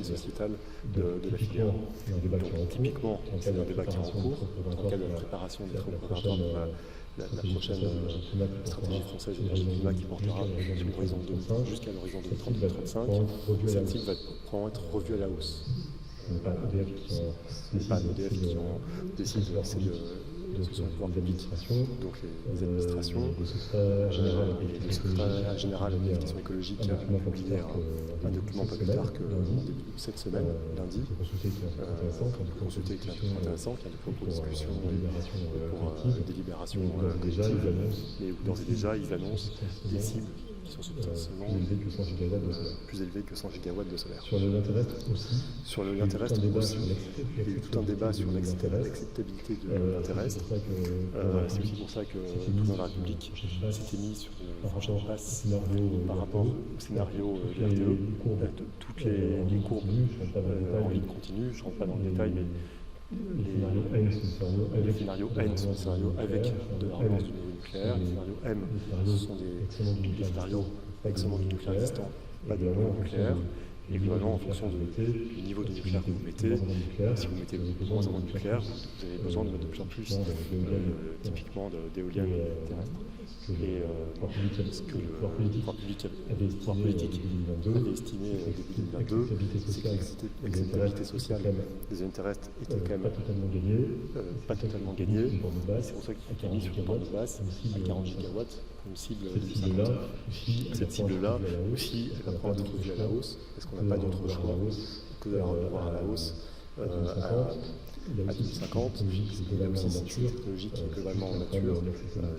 sociétale de la filière. Donc, typiquement, c'est un débat qui est en cours dans le cadre de la préparation des travaux préparatoires de la prochaine stratégie française énergie-climat qui portera sur l'horizon jusqu'à l'horizon 2030-2035. Cette cible va probablement être revue à la hausse. Ce n'est pas EDF qui ont décidé de lancer le pouvoir public, donc les administrations. Le secrétaire général de l'éducation écologique a publié un document pas plus tard que cette semaine, lundi, consulté qui est intéressant, qui est un document pour discussion et pour délibération collective, mais où d'ores et déjà ils annoncent des cibles qui sont substantiellement plus élevées que 100 gigawatts de solaire. Sur l'éolien terrestre aussi, il y a eu tout un débat sur l'acceptabilité de l'éolien terrestre. C'est aussi pour ça que le président de la République s'était mis sur une prochaine passe par rapport au scénario de RTE, de toutes les courbes en ligne continue. Je ne rentre pas dans le détail, mais les scénarios N sont des scénarios avec de la relance du nouveau nucléaire. Les scénarios M, ce sont des scénarios avec seulement du nucléaire existant, pas de nouveau nucléaire. Et globalement, en fonction du niveau de nucléaire que vous mettez, si vous mettez moins en moins de nucléaire, vous avez besoin de mettre de plus en plus, typiquement, d'éoliennes terrestres. Et ce que le pouvoir politique avait estimé début 2022, c'est que l'acceptabilité sociale des éoliennes terrestres était quand même pas totalement gagnée. C'est pour ça qu'il a mis sur une bande basse à 40 gigawatts pour une cible de 2050. Cette cible-là aussi, elle va pouvoir être revue à la hausse, parce qu'on n'a pas d'autre choix que de la revoir à la hausse à 2050. Là aussi, c'est une technologie qui est globalement mature,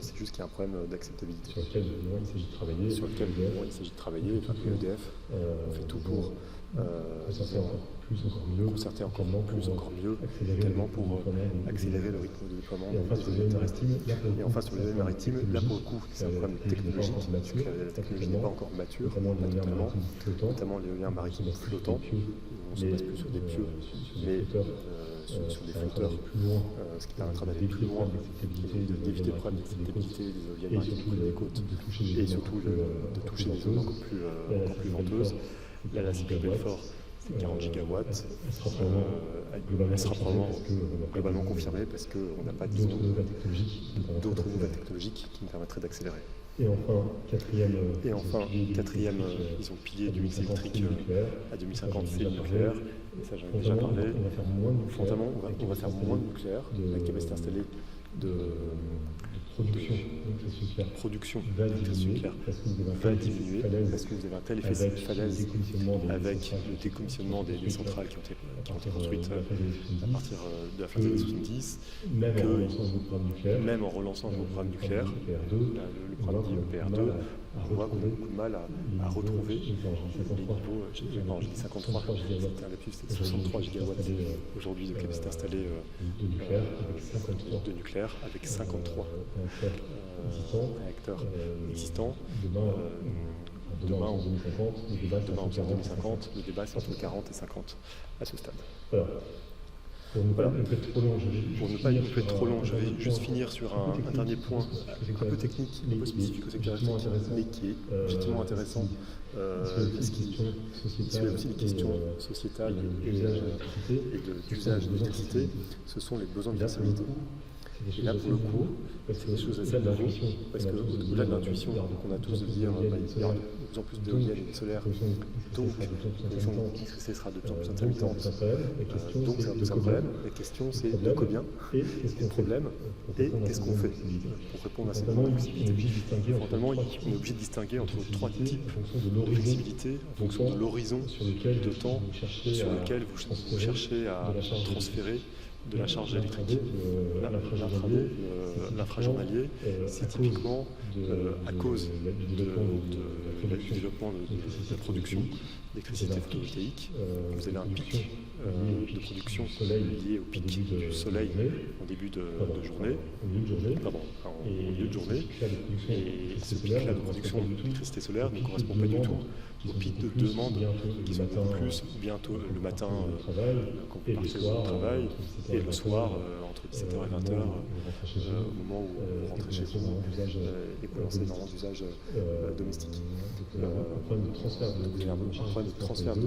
c'est juste qu'il y a un problème d'acceptabilité sur lequel il s'agit de travailler. Et EDF, on fait tout pour concerter encore mieux, également pour accélérer le rythme de déploiement des éoliennes terrestres. Et enfin, sur l'éolien maritime, là pour le coup, c'est un problème technologique, parce que la technologie n'est pas encore mature, notamment l'éolien maritime flottant. On ne se base plus sur des pieux, mais sur des flotteurs, ce qui permettra d'aller plus loin, d'éviter le problème d'acceptabilité des éoliennes maritimes près des côtes, et surtout de toucher des zones encore plus venteuses. Là, la cible de Belfort ces 40 gigawatts, elle sera probablement globalement confirmée parce qu'on n'a pas d'autres nouvelles technologiques qui nous permettraient d'accélérer. Et enfin, quatrième, ils ont pilier du mix électrique à 2050, c'est le nucléaire. Et ça, j'en ai déjà parlé. Fondamentalement, on va faire moins de nucléaire. La capacité installée de production d'électricité nucléaire va diminuer parce que vous avez un tel effet de falaise avec le décommissionnement des centrales qui ont été construites à partir de la fin des années 70, même en relançant un programme nucléaire, le programme PR2, on voit qu'on a beaucoup de mal à retrouver les niveaux, j'ai dit 53, c'était un lapsus, c'était 63 gigawatts aujourd'hui de capacité installée de nucléaire avec 53 réacteurs existants. Demain, en 2050, le débat c'est entre 40 et 50 à ce stade. Pour ne pas être trop long, je vais juste finir sur un dernier point un peu technique, un peu spécifique au secteur électrique, mais qui est effectivement intéressant, parce qu'il soulève aussi des questions sociétales et d'usage de l'électricité, ce sont les besoins de traçabilité. Et là, pour le coup, c'est des choses assez nouveaux, parce qu'au-delà de l'intuition qu'on a tous de dire il y aura de plus en plus d'éoliennes et de solaire, donc l'électricité sera de plus en plus intermittente, donc ça va poser un problème. La question, c'est de combien, et le problème, et qu'est-ce qu'on fait pour répondre à ces besoins de flexibilité. Fondamentalement, on est obligé de distinguer entre trois types de flexibilité en fonction de l'horizon de temps sur lequel vous cherchez à transférer de la charge électrique. L'infrajournalier, c'est typiquement à cause du développement de la production d'électricité photovoltaïque. Vous avez un pic de production lié au pic du soleil en début de journée, en milieu de journée, et ce pic-là de production d'électricité solaire ne correspond pas du tout au pic de demande qui sont beaucoup plus bientôt le matin quand vous partez au travail et le soir entre 17h et 20h au moment où vous rentrez chez vous et vous lancez énormément d'usages domestiques. Vous avez un problème de transfert de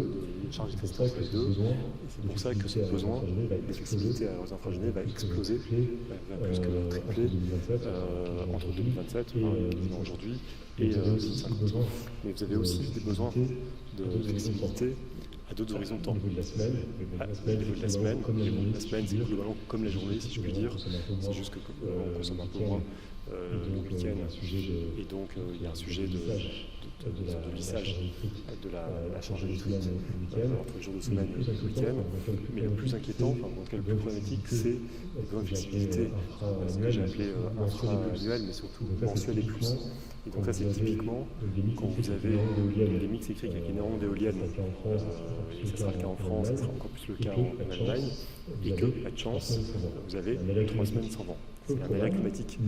charge électrique entre les deux, et c'est pour ça que ce besoin de flexibilité aux infragénés va exploser, va plus que tripler entre 2027, aujourd'hui, et 2050. Mais vous avez aussi des besoins de flexibilité à d'autres horizons de temps. Au niveau de la semaine, c'est globalement comme la journée, si je puis dire. C'est juste qu'on consomme un peu moins le week-end. Et donc, il y a un sujet de lissage de la charge électrique entre les jours de semaine et le week-end. Mais le plus inquiétant, en tout cas le plus problématique, c'est les besoins de flexibilité, ce que j'ai appelé infra-annuel, mais surtout mensuel et plus. Et donc ça, c'est typiquement quand vous avez des mix électriques avec énormément d'éoliennes, et ça sera le cas en France, ça sera encore plus le cas en Allemagne, et que, pas de chance, vous avez 3 semaines sans vent. C'est un aléa climatique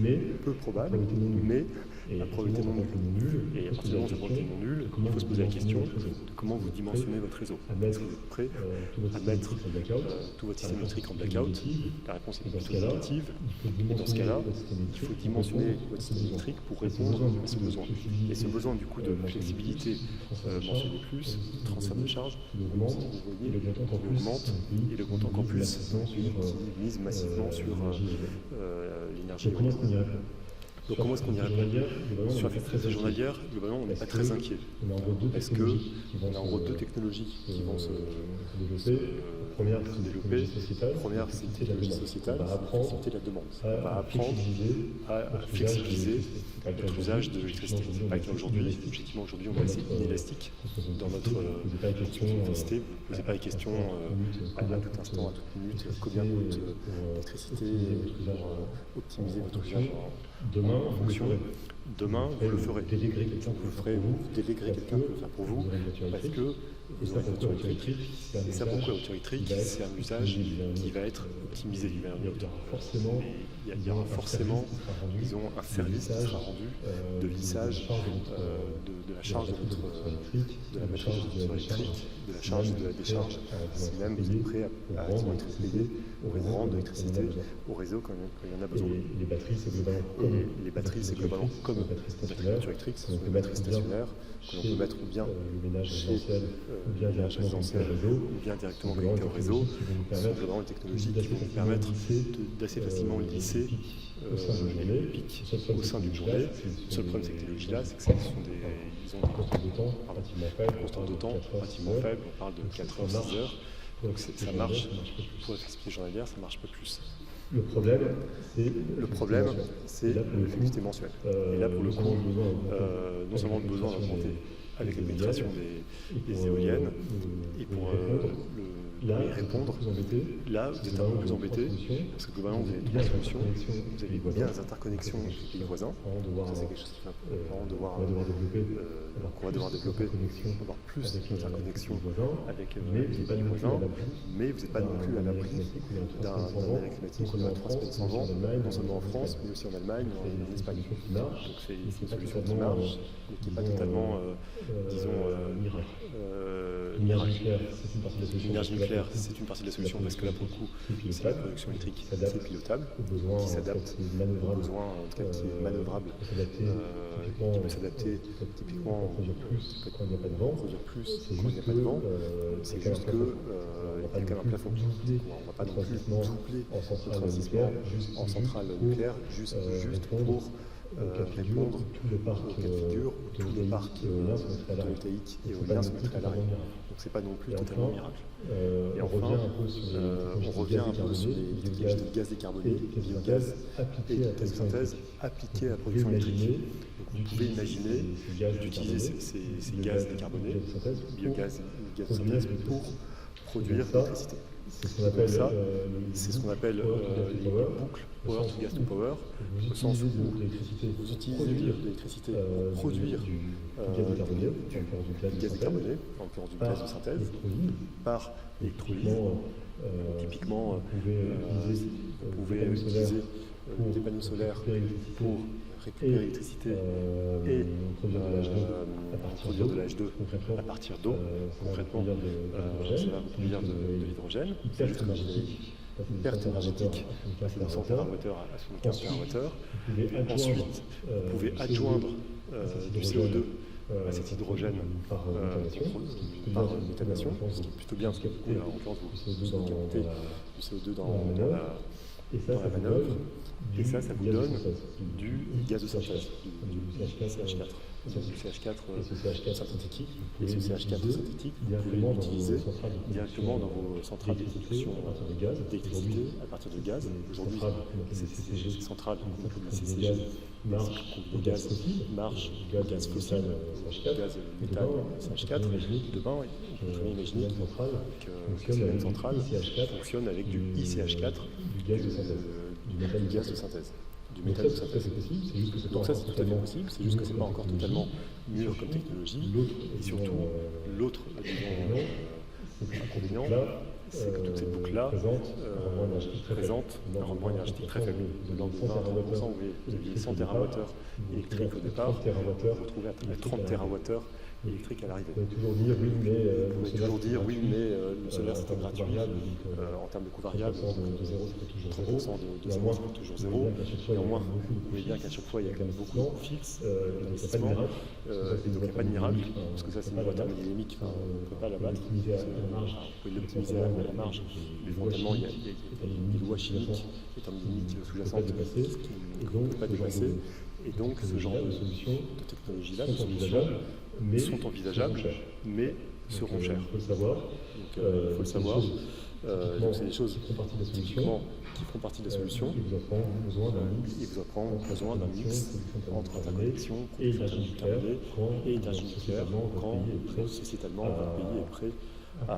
peu probable, mais la probabilité non nulle. Et à partir du moment où la probabilité non nulle, il faut se poser la question de comment vous dimensionnez votre réseau. Est-ce que vous êtes prêt à mettre tout votre système électrique en blackout? La réponse est plutôt négative. Et dans ce cas-là, il faut dimensionner votre système électrique pour répondre à ce besoin. Et ce besoin du coup de flexibilité mentionné plus, transfert de charge, vous voyez, il augmente et il augmente encore plus. Donc il mise massivement sur l'énergie éolienne. Donc comment est-ce qu'on y répond? Sur la flexibilité journalière, globalement, on n'est pas très inquiet. Parce qu'on a en gros deux technologies qui vont se développer. Première, c'est une technologie sociétale, c'est la demande. On va apprendre à flexibiliser notre usage de l'électricité. C'est pas le cas aujourd'hui. Objectivement, aujourd'hui, on est assez inélastique dans notre électricité. Vous ne posez pas la question à tout instant, à toute minute, combien coûte l'électricité pour optimiser votre usage en fonction. Demain, vous le ferez. Vous déléguerez quelqu'un pour le faire pour vous, parce que vous aurez une voiture électrique. Et ça, pourquoi la voiture électrique? C'est un usage qui va être optimisé. Il y aura forcément, disons, un service qui sera rendu de lissage de la charge de la matrice de votre voiture électrique, de la charge et de la décharge, si même vous êtes prêt à être payé au réseau quand il y en a besoin. Et les batteries, c'est globalement comme une batterie électrique, ce sont des batteries stationnaires que l'on peut mettre ou bien le ménage résidentiel, ou bien directement connecté au réseau. Ce sont globalement des technologies qui vont vous permettre d'assez facilement lisser les pics au sein d'une journée. Le seul problème de ces technologies-là, c'est que ils ont des constantes de temps relativement faibles. On parle de 4 heures, 6 heures. Donc ça marche, pour l'activité journalière, ça marche pas plus. Le problème, c'est l'effectivité mensuelle. Et là, pour le coup, non seulement le besoin d'augmenter avec la pénétration des éoliennes, et pour y répondre, là, vous êtes un peu plus embêté, parce que globalement, vous avez 3 solutions. Vous avez bien les interconnexions avec les pays voisins. Ça, c'est quelque chose qu'il va devoir développer, avoir plus d'interconnexions avec les pays voisins, mais vous n'êtes pas non plus à l'abri d'un arrêt climatique qui va transmettre sans vent, non seulement en France, mais aussi en Allemagne, en Espagne. Donc c'est une solution qui marche, mais qui n'est pas totalement, miracle. L'énergie nucléaire, c'est une partie de la solution, parce que là, pour le coup, c'est la production électrique qui est pilotable, qui s'adapte aux besoins, en tout cas qui est manœuvrable, qui peut s'adapter typiquement quand il n'y a pas de vent. Produire plus quand il n'y a pas de vent. C'est juste qu'il y a quand même un plafond. On ne va pas non plus doubler notre investissement en centrale nucléaire juste pour répondre au cas de figure où tout le parc photovoltaïque et éolien se mettrait à l'arrêt. Donc ce n'est pas non plus totalement miracle. Et enfin, on revient un peu sur les technologies de gaz décarboné, biogaz et de synthèse appliquées à la production électrique. Donc vous pouvez imaginer d'utiliser ces gaz décarbonés, biogaz ou gaz de synthèse, pour produire de l'électricité. C'est ce qu'on appelle les boucles power to gas to power, au sens où vous utilisez de l'électricité pour produire du gaz décarboné, en l'occurrence du gaz de synthèse, par électrolyse. Typiquement, vous pouvez utiliser des panneaux solaires pour récupérer l'électricité et produire de l'H2 à partir d'eau. Concrètement, cela va produire de l'hydrogène. C'est juste une perte énergétique, passer de 100 TWh à 75 TWh. Ensuite, vous pouvez adjoindre du CO2 à cet hydrogène par méthanation, ce qui est plutôt bien, parce que en l'occurrence, vous augmentez du CO2 dans la manœuvre. Et ça vous donne du gaz de synthèse, du CH4. Du CH4 synthétique. Et ce CH4 synthétique, vous pouvez l'utiliser directement dans vos centrales de production d'électricité à partir de gaz. Aujourd'hui, ces centrales, comme le CCG, le gaz marche, gaz fossile, gaz méthane, CH4. Demain, on peut imaginer que ces mêmes centrales fonctionnent avec du ICH4, du gaz de synthèse, du méthane de synthèse. Donc ça, c'est tout à fait possible, c'est juste que ce n'est pas encore totalement mûr comme technologie. Et surtout, l'autre inconvénient, c'est que toutes ces boucles-là présentent un rendement énergétique très faible. De l'ordre de 20 à 30%, vous aviez 100 TWh électriques au départ, vous vous retrouvez à 30 TWh électrique à l'arrivée. Vous pouvez toujours dire oui, mais le solaire c'était gratuit en termes de coût variable, 30% de zéro c'est toujours zéro. Néanmoins, vous voyez bien qu'à chaque fois il y a quand même beaucoup de coûts fixes d'investissement, et donc il n'y a pas de miracle, parce que ça c'est une loi thermodynamique, on ne peut pas l'abattre, vous pouvez l'optimiser à la marge, mais fondamentalement il y a des lois chimiques et thermodynamiques sous-jacentes qu'on ne peut pas dépasser, et donc ce genre de technologie-là, de solutions, sont envisageables, mais seront chères. Il faut le savoir. Donc c'est des choses typiquement qui font partie de la solution. Il vous apprend besoin d'un mix entre interconnexion, production décarbonée et énergie nucléaire quand sociétalement votre pays est prêt à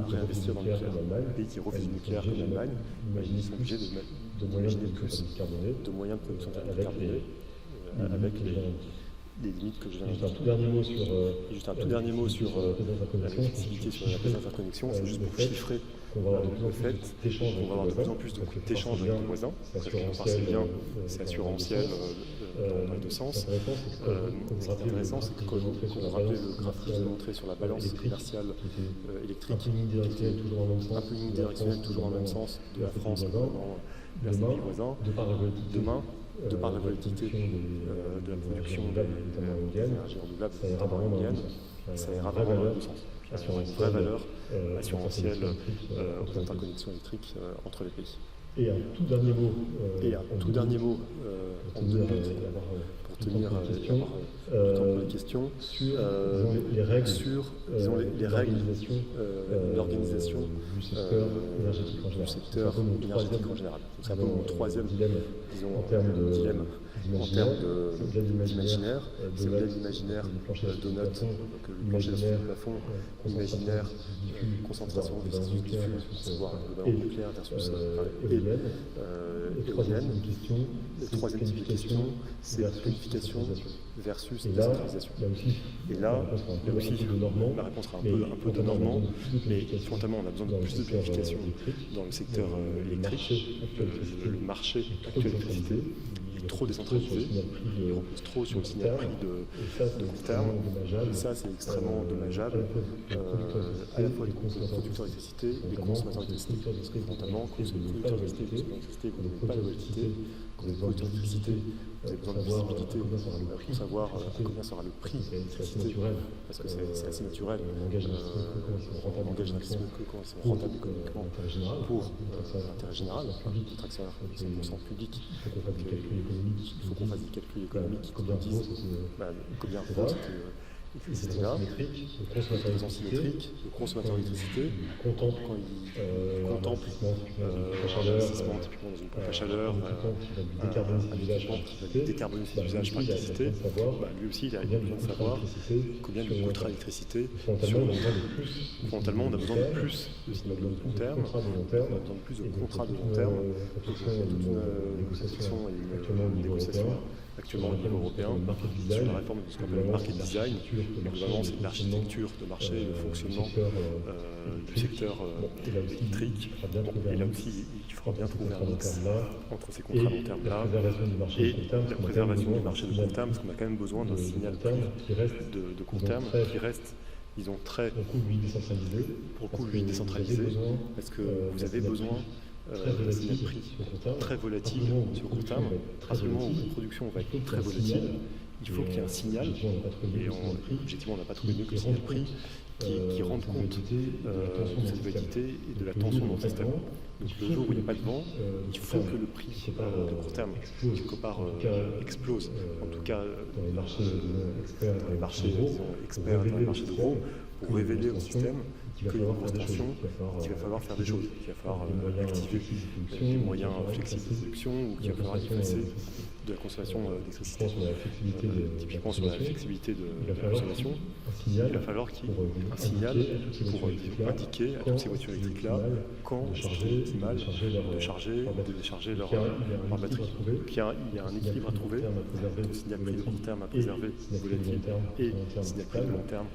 réinvestir dans le nucléaire. Un pays qui refuse le nucléaire comme l'Allemagne, ils sont obligés d'imaginer plus de moyens de production décarbonée avec les limites que je viens de dire. Juste un tout dernier mot sur la flexibilité, sur la prise d'interconnexion. C'est juste pour chiffrer qu'on va avoir de plus en plus d'échanges avec nos voisins, parce que c'est bien, c'est assurantiel dans les deux sens. Ce qui est intéressant, c'est que quand vous rappelez le graphe que je vous ai montré sur la balance commerciale électrique, un peu unidirectionnelle, toujours dans le même sens, de la France vers ses pays voisins, demain, de par la volatilité de la production d'énergie renouvelable, ça ira vraiment dans les deux sens. Il y aura une vraie valeur assurantielle aux interconnexions électriques entre les pays. Et un tout dernier mot, en 2 minutes, pour tenir le temps pour les questions, sur les règles de l'organisation du secteur énergétique en général. C'est un peu mon troisième dilemme en termes d'imaginaire. C'est au-delà de l'imaginaire de notes, donc le plancher de plafond, l'imaginaire, concentration des instituts diffus, pour savoir le ballon nucléaire versus éolienne. La troisième type de question, c'est planification versus décentralisation. Et là aussi, la réponse sera un peu de normand, mais fondamentalement, on a besoin de plus de planification dans le secteur électrique. Le marché actuel de l'électricité est trop décentralisé, il repose trop sur le signal prix de long terme. Et ça, c'est extrêmement dommageable à la fois les producteurs d'électricité et les consommateurs d'électricité. Fondamentalement, quand vous êtes producteur d'électricité, vous n'avez pas de volatilité. Quand vous êtes producteur d'électricité, vous avez besoin de visibilité pour savoir à combien sera le prix de l'électricité, parce que c'est assez naturel. On engage un risque quand ils sont rentables économiquement pour l'intérêt général, notre actionnaire 100% public. Il faut qu'on fasse des calculs économiques qui nous disent combien vaut cette là, le consommateur d'électricité, quand il contemple l'investissement typiquement dans une pompe à chaleur, un équipement qui va décarboner ses usages par l'électricité, lui aussi il a besoin de savoir combien lui coûtera l'électricité sur le long terme. Fondamentalement, on a besoin de plus de signaux de long terme, on a besoin de plus de contrats de long terme, toute une réflexion et une négociation actuellement au niveau européen sur la réforme de ce qu'on appelle le market design. Globalement, c'est l'architecture de marché et le fonctionnement du secteur électrique. Et là aussi, il faudra bien trouver un mix entre ces contrats long terme-là et la préservation du marché de court terme, parce qu'on a quand même besoin d'un signal prix de court terme qui reste, disons, très, pour le coup, lui, décentralisé, parce que vous avez besoin d'un signal prix très volatile sur court terme. À ce moment où la production va être très volatile, il faut qu'il y ait un signal, et objectivement on n'a pas trouvé mieux que le signal prix, qui rende compte de cette volatilité et de la tension dans le système. Donc le jour où il n'y a pas de vent, il faut que le prix de court terme, quelque part, explose. En tout cas, dans les marchés experts, dans les marchés de gros, pour révéler au système qu'il y a une grosse tension, qu'il va falloir faire des choses, qu'il va falloir activer des moyens flexibles de production, ou qu'il va falloir effacer de la consommation d'électricité. Typiquement sur la flexibilité de la consommation, il va falloir qu'il y ait un signal pour indiquer à toutes ces voitures électriques-là quand c'est optimal de charger ou de décharger leur batterie. Donc il y a un équilibre à trouver entre le signal prix de court terme à préserver volatile et le signal prix de long terme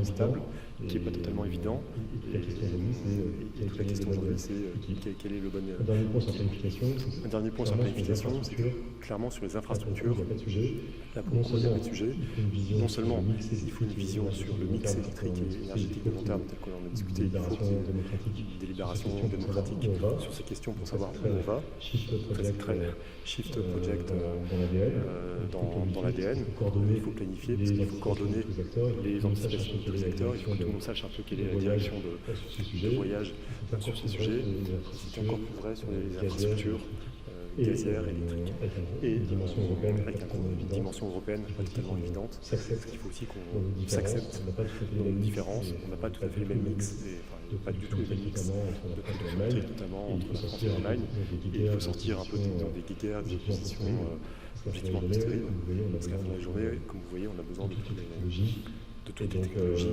stable, qui n'est pas totalement évident. Et toute la question aujourd'hui, c'est quel est le bon... Un dernier point sur la planification, c'est que clairement sur les infrastructures, là pour le coup, il n'y a pas de sujet. Non seulement il faut une vision sur le mix électrique et énergétique de long terme, tel qu'on en a discuté, il faut qu'il y ait une délibération démocratique sur ces questions pour savoir où on va. C'est très Shift Project dans l'ADN. Il faut planifier, parce qu'il faut coordonner les anticipations de tous les acteurs, il faut que tout le monde sache un peu quelle est la direction de voyage sur ces sujets. C'est encore plus vrai sur les infrastructures gazières, électriques, et avec une dimension européenne pas totalement évidente, parce qu'il faut aussi qu'on s'accepte dans nos différences. On n'a pas tout à fait les mêmes mix, pas du tout les mêmes mix de production électrique, notamment entre la France et l'Allemagne, et il faut sortir un peu des guéguerres, des positions objectivement stériles, parce qu'à la fin de la journée, comme vous voyez, on a besoin de toutes les de toutes les technologies.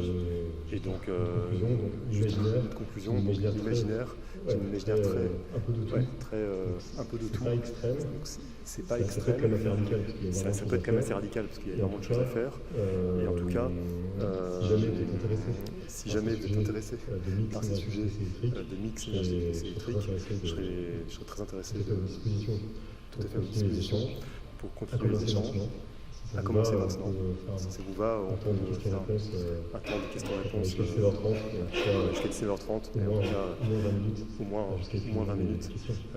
Et donc, une conclusion, l'imaginaire, c'est un imaginaire un peu de tout. C'est pas extrême. Ça peut être quand même assez radical parce qu'il y a énormément de choses à faire. Et en tout cas, si jamais vous êtes intéressé par ces sujets de mix électrique, je serais très intéressé tout à fait à votre disposition pour continuer les échanges. À commencer maintenant. Si ça vous va, on peut faire un temps de questions-réponses jusqu'à 19h30, et en tout cas au moins 20 minutes,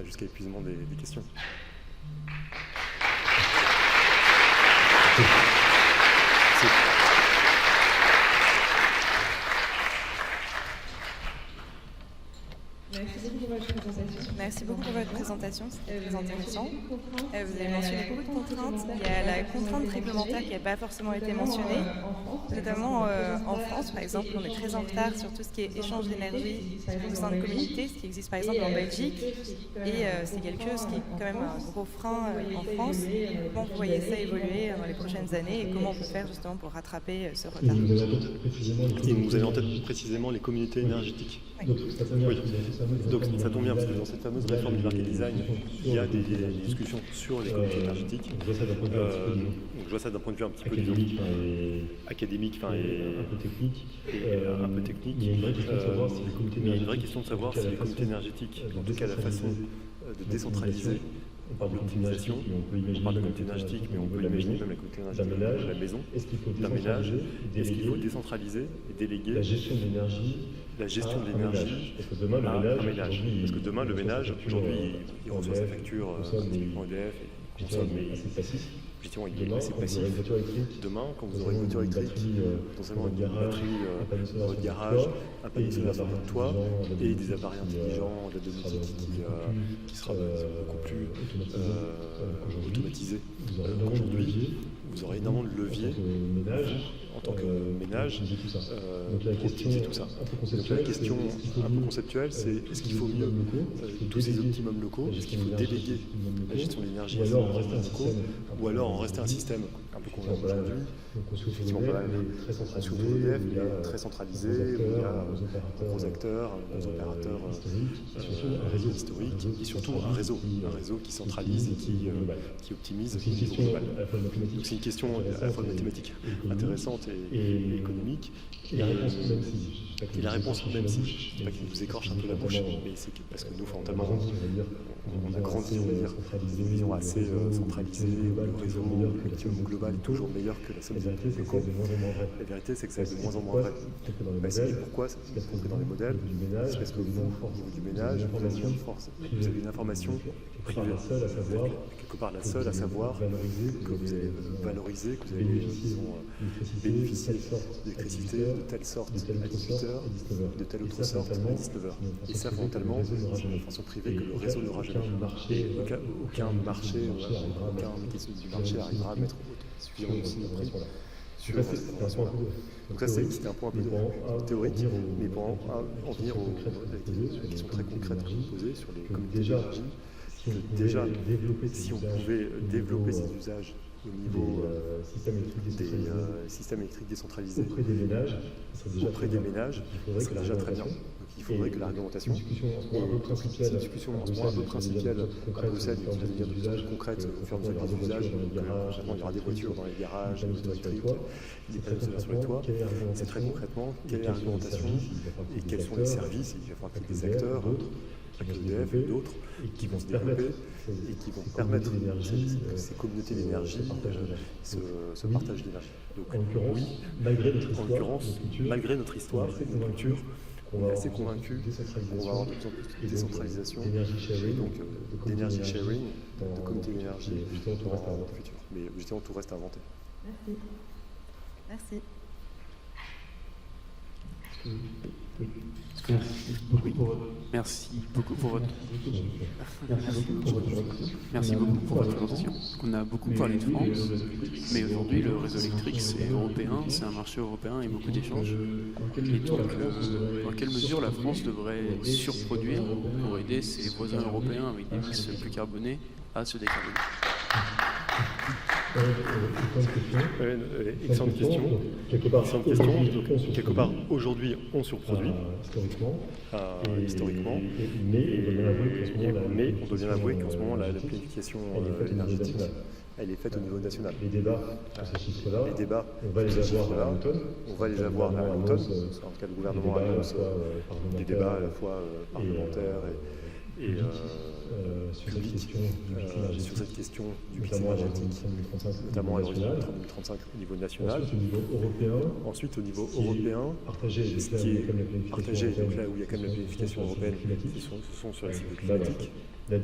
jusqu'à épuisement des questions. Merci beaucoup pour votre présentation, c'était très intéressant. Vous avez mentionné beaucoup de contraintes. Il y a la contrainte réglementaire qui n'a pas forcément été mentionnée, notamment en France, par exemple, on est très en retard sur tout ce qui est échange d'énergie au sein de communautés, ce qui existe par exemple en Belgique, et c'est quelque chose qui est quand même un gros frein en France. Comment vous voyez ça évoluer dans les prochaines années et comment on peut faire justement pour rattraper ce retard? Et vous avez en tête précisément les communautés énergétiques. Oui. Donc ça tombe bien parce que dans cette fameuse réforme du market design, il y a des discussions sur les communautés énergétiques. Donc je vois ça d'un point de vue un petit peu académique et un peu technique. Mais il y a une vraie question de savoir si les communautés énergétiques, en tout cas la façon de décentraliser l'optimisation, on parle de communauté énergétique, mais on peut imaginer même la communauté énergétique de la maison, d'un ménage. Est-ce qu'il faut décentraliser et déléguer la gestion de l'énergie à un ménage? Parce que demain, le ménage, aujourd'hui, il reçoit sa facture, typiquement EDF, et consomme, mais effectivement, il est assez passif. Demain, quand vous aurez une voiture électrique, potentiellement une batterie dans votre garage, un panneau solaire sur votre toit, et des appareils intelligents, de la domotique qui sera beaucoup plus automatisé qu'aujourd'hui, vous aurez énormément de leviers en tant que ménage pour optimiser tout ça. Donc la question un peu conceptuelle, c'est est-ce qu'il faut mieux tous ces optimums locaux, est-ce qu'il faut déléguer la gestion de l'énergie à ces optimums locaux, ou alors en rester un système un peu qu'on a aujourd'hui, effectivement pas mal, surtout EDF, mais très centralisé, où il y a gros acteurs, gros opérateurs historiques, et surtout un réseau qui centralise et qui optimise au niveau global. Donc c'est une question à la fois mathématique intéressante et économique. Et la réponse, même si, je ne dis pas qu'il nous écorche un peu la bouche, mais c'est parce que nous, fondamentalement, on a grandi, on va dire, une vision assez centralisée, où le réseau, l'optimum global est toujours meilleur que la somme des locaux. La vérité, c'est que ça est de moins en moins vrai. Et pourquoi c'est compris dans les modèles? C'est parce que vous, au niveau du ménage, vous avez une information privée. Vous êtes quelque part la seule à savoir que vous allez valoriser, que vous allez bénéficier d'électricité de telle sorte à 18h, de telle autre sorte à 19h. Et ça, fondamentalement, c'est une information privée que le réseau n'aura jamais. Et aucun marché, aucun mécanisme du marché arrivera à mettre suffisamment de prix sur cette information-là. Donc ça, c'était un point un peu théorique, mais pour en venir aux questions très concrètes que vous posez sur les communautés d'énergie, déjà, si on pouvait développer ces usages au niveau des systèmes électriques décentralisés auprès des ménages, ça serait déjà très bien. Donc il faudrait que la réglementation, c'est une discussion en ce moment un peu principielle à Bruxelles, qui va devenir de plus en plus concrète au fur et à mesure des usages. Il y aura des voitures dans les garages, des autos électriques, des panneaux solaires sur les toits. C'est très concrètement quelle est la réglementation et quels sont les services. Il va falloir qu'il y ait des acteurs, EDF et d'autres, qui vont se développer et qui vont permettre que ces communautés d'énergie se partagent d'énergie. Donc oui, malgré notre histoire, notre culture, on est assez convaincu qu'on va avoir de plus en plus de décentralisation et donc d'énergie sharing, de communauté d'énergie dans le futur. Mais justement, tout reste à inventer. Merci. Merci beaucoup pour votre présentation. On a beaucoup parlé de France, mais aujourd'hui le réseau électrique c'est européen, c'est un marché européen et beaucoup d'échanges. Et donc, dans quelle mesure la France devrait surproduire pour aider ses voisins européens avec des mix plus carbonés à se décarboner? Excellente question. Quelque part, aujourd'hui, on surproduit, historiquement, mais on doit bien avouer qu'en ce moment, la planification énergétique, elle est faite au niveau national. Les débats sur ces chiffres-là, on va les avoir à l'automne. En tout cas, le gouvernement annonce des débats à la fois parlementaires et publics sur cette question du mix énergétique, notamment à l'horizon 2035 au niveau national. Ensuite, au niveau européen, ce qui est partagé, donc là où il y a quand même la planification européenne, ce sont sur la cible climatique, net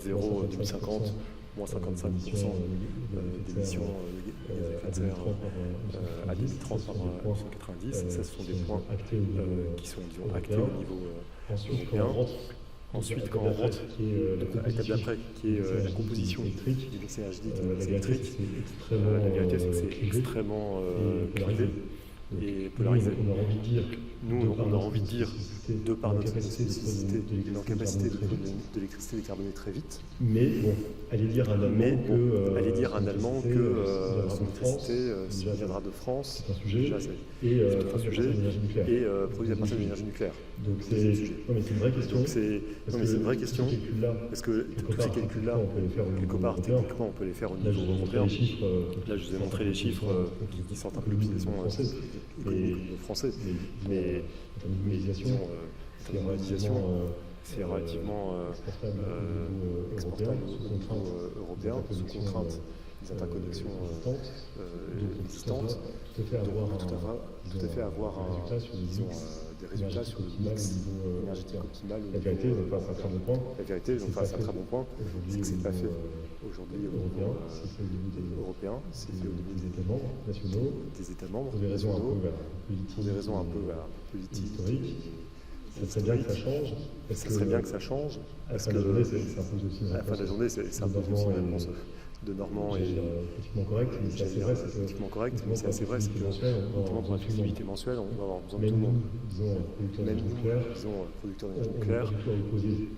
zéro 2050, moins 55% d'émissions de gaz à effet de serre à 2030 par rapport à 1990. Ça, ce sont des points qui sont, disons, actés au niveau européen. Ensuite, quand on rentre à l'étape d'après, qui est la composition du mix électrique, la vérité, c'est que c'est extrêmement privé et polarisé. Nous, on a envie de dire, de par notre nécessité et notre capacité de produire de l'électricité décarbonée très vite, mais bon, aller dire à un Allemand que son électricité viendra de France, c'est un sujet, et produit à partir de l'énergie nucléaire. Donc c'est une vraie question. C'est une vraie question, parce que tous ces calculs-là, quelque part, techniquement, on peut les faire au niveau européen. Là, je vous ai montré les chiffres qui sortent un peu de l'utilisation économique français, mais disons, c'est relativement exportable au niveau européen, sous contrainte des interconnexions existantes. Donc, tout à fait avoir des résultats sur le mix énergétique optimal. La vérité, c'est un très bon point, c'est que ce n'est pas fait aujourd'hui au niveau européen, c'est fait au niveau des États membres nationaux, pour des raisons un peu politiques, historiques. Ça serait bien que ça change. À la fin de la journée, c'est un peu aussi une réponse de Normand et politiquement correct, mais c'est assez vrai, c'est que notamment pour la flexibilité mensuelle, on va avoir besoin de tout le monde. Même nous, disons, producteurs d'énergie nucléaire,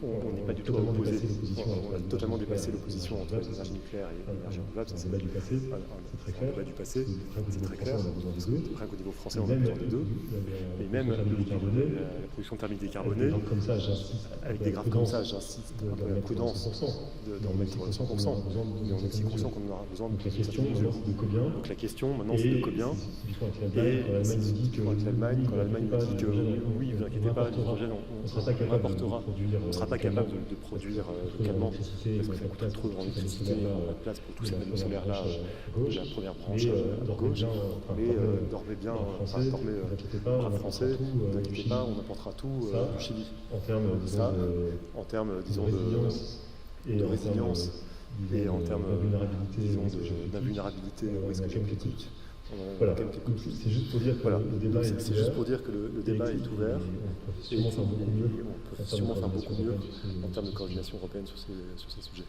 on n'est pas du tout à opposer. On a totalement dépassé l'opposition entre l'énergie nucléaire et l'énergie renouvelable. C'est pas du passé, c'est très clair. Rien qu'au niveau français, on a besoin des deux. Et même la production thermique décarbonée, avec des graphes comme ça, j'insiste un peu à la prudence d'en mettre 100%. Mais on est aussi conscient qu'on aura besoin de certaines mesures. Donc la question maintenant, c'est de combien. Et quand l'Allemagne nous dit que oui, ne vous inquiétez pas, l'hydrogène, on apportera. On ne sera pas capable de produire localement parce que ça coûte trop d'électricité, on a la place pour tous ces panneaux solaires-là de la première branche à gauche. Mais dormez bien, braves Français, ne vous inquiétez pas, on apportera tout du Chili. En termes, disons, de résilience et en termes d'invulnérabilité au risque climatique. Voilà. C'est juste pour dire que le débat est ouvert et on peut sûrement faire beaucoup mieux en termes de coordination européenne sur ces sujets.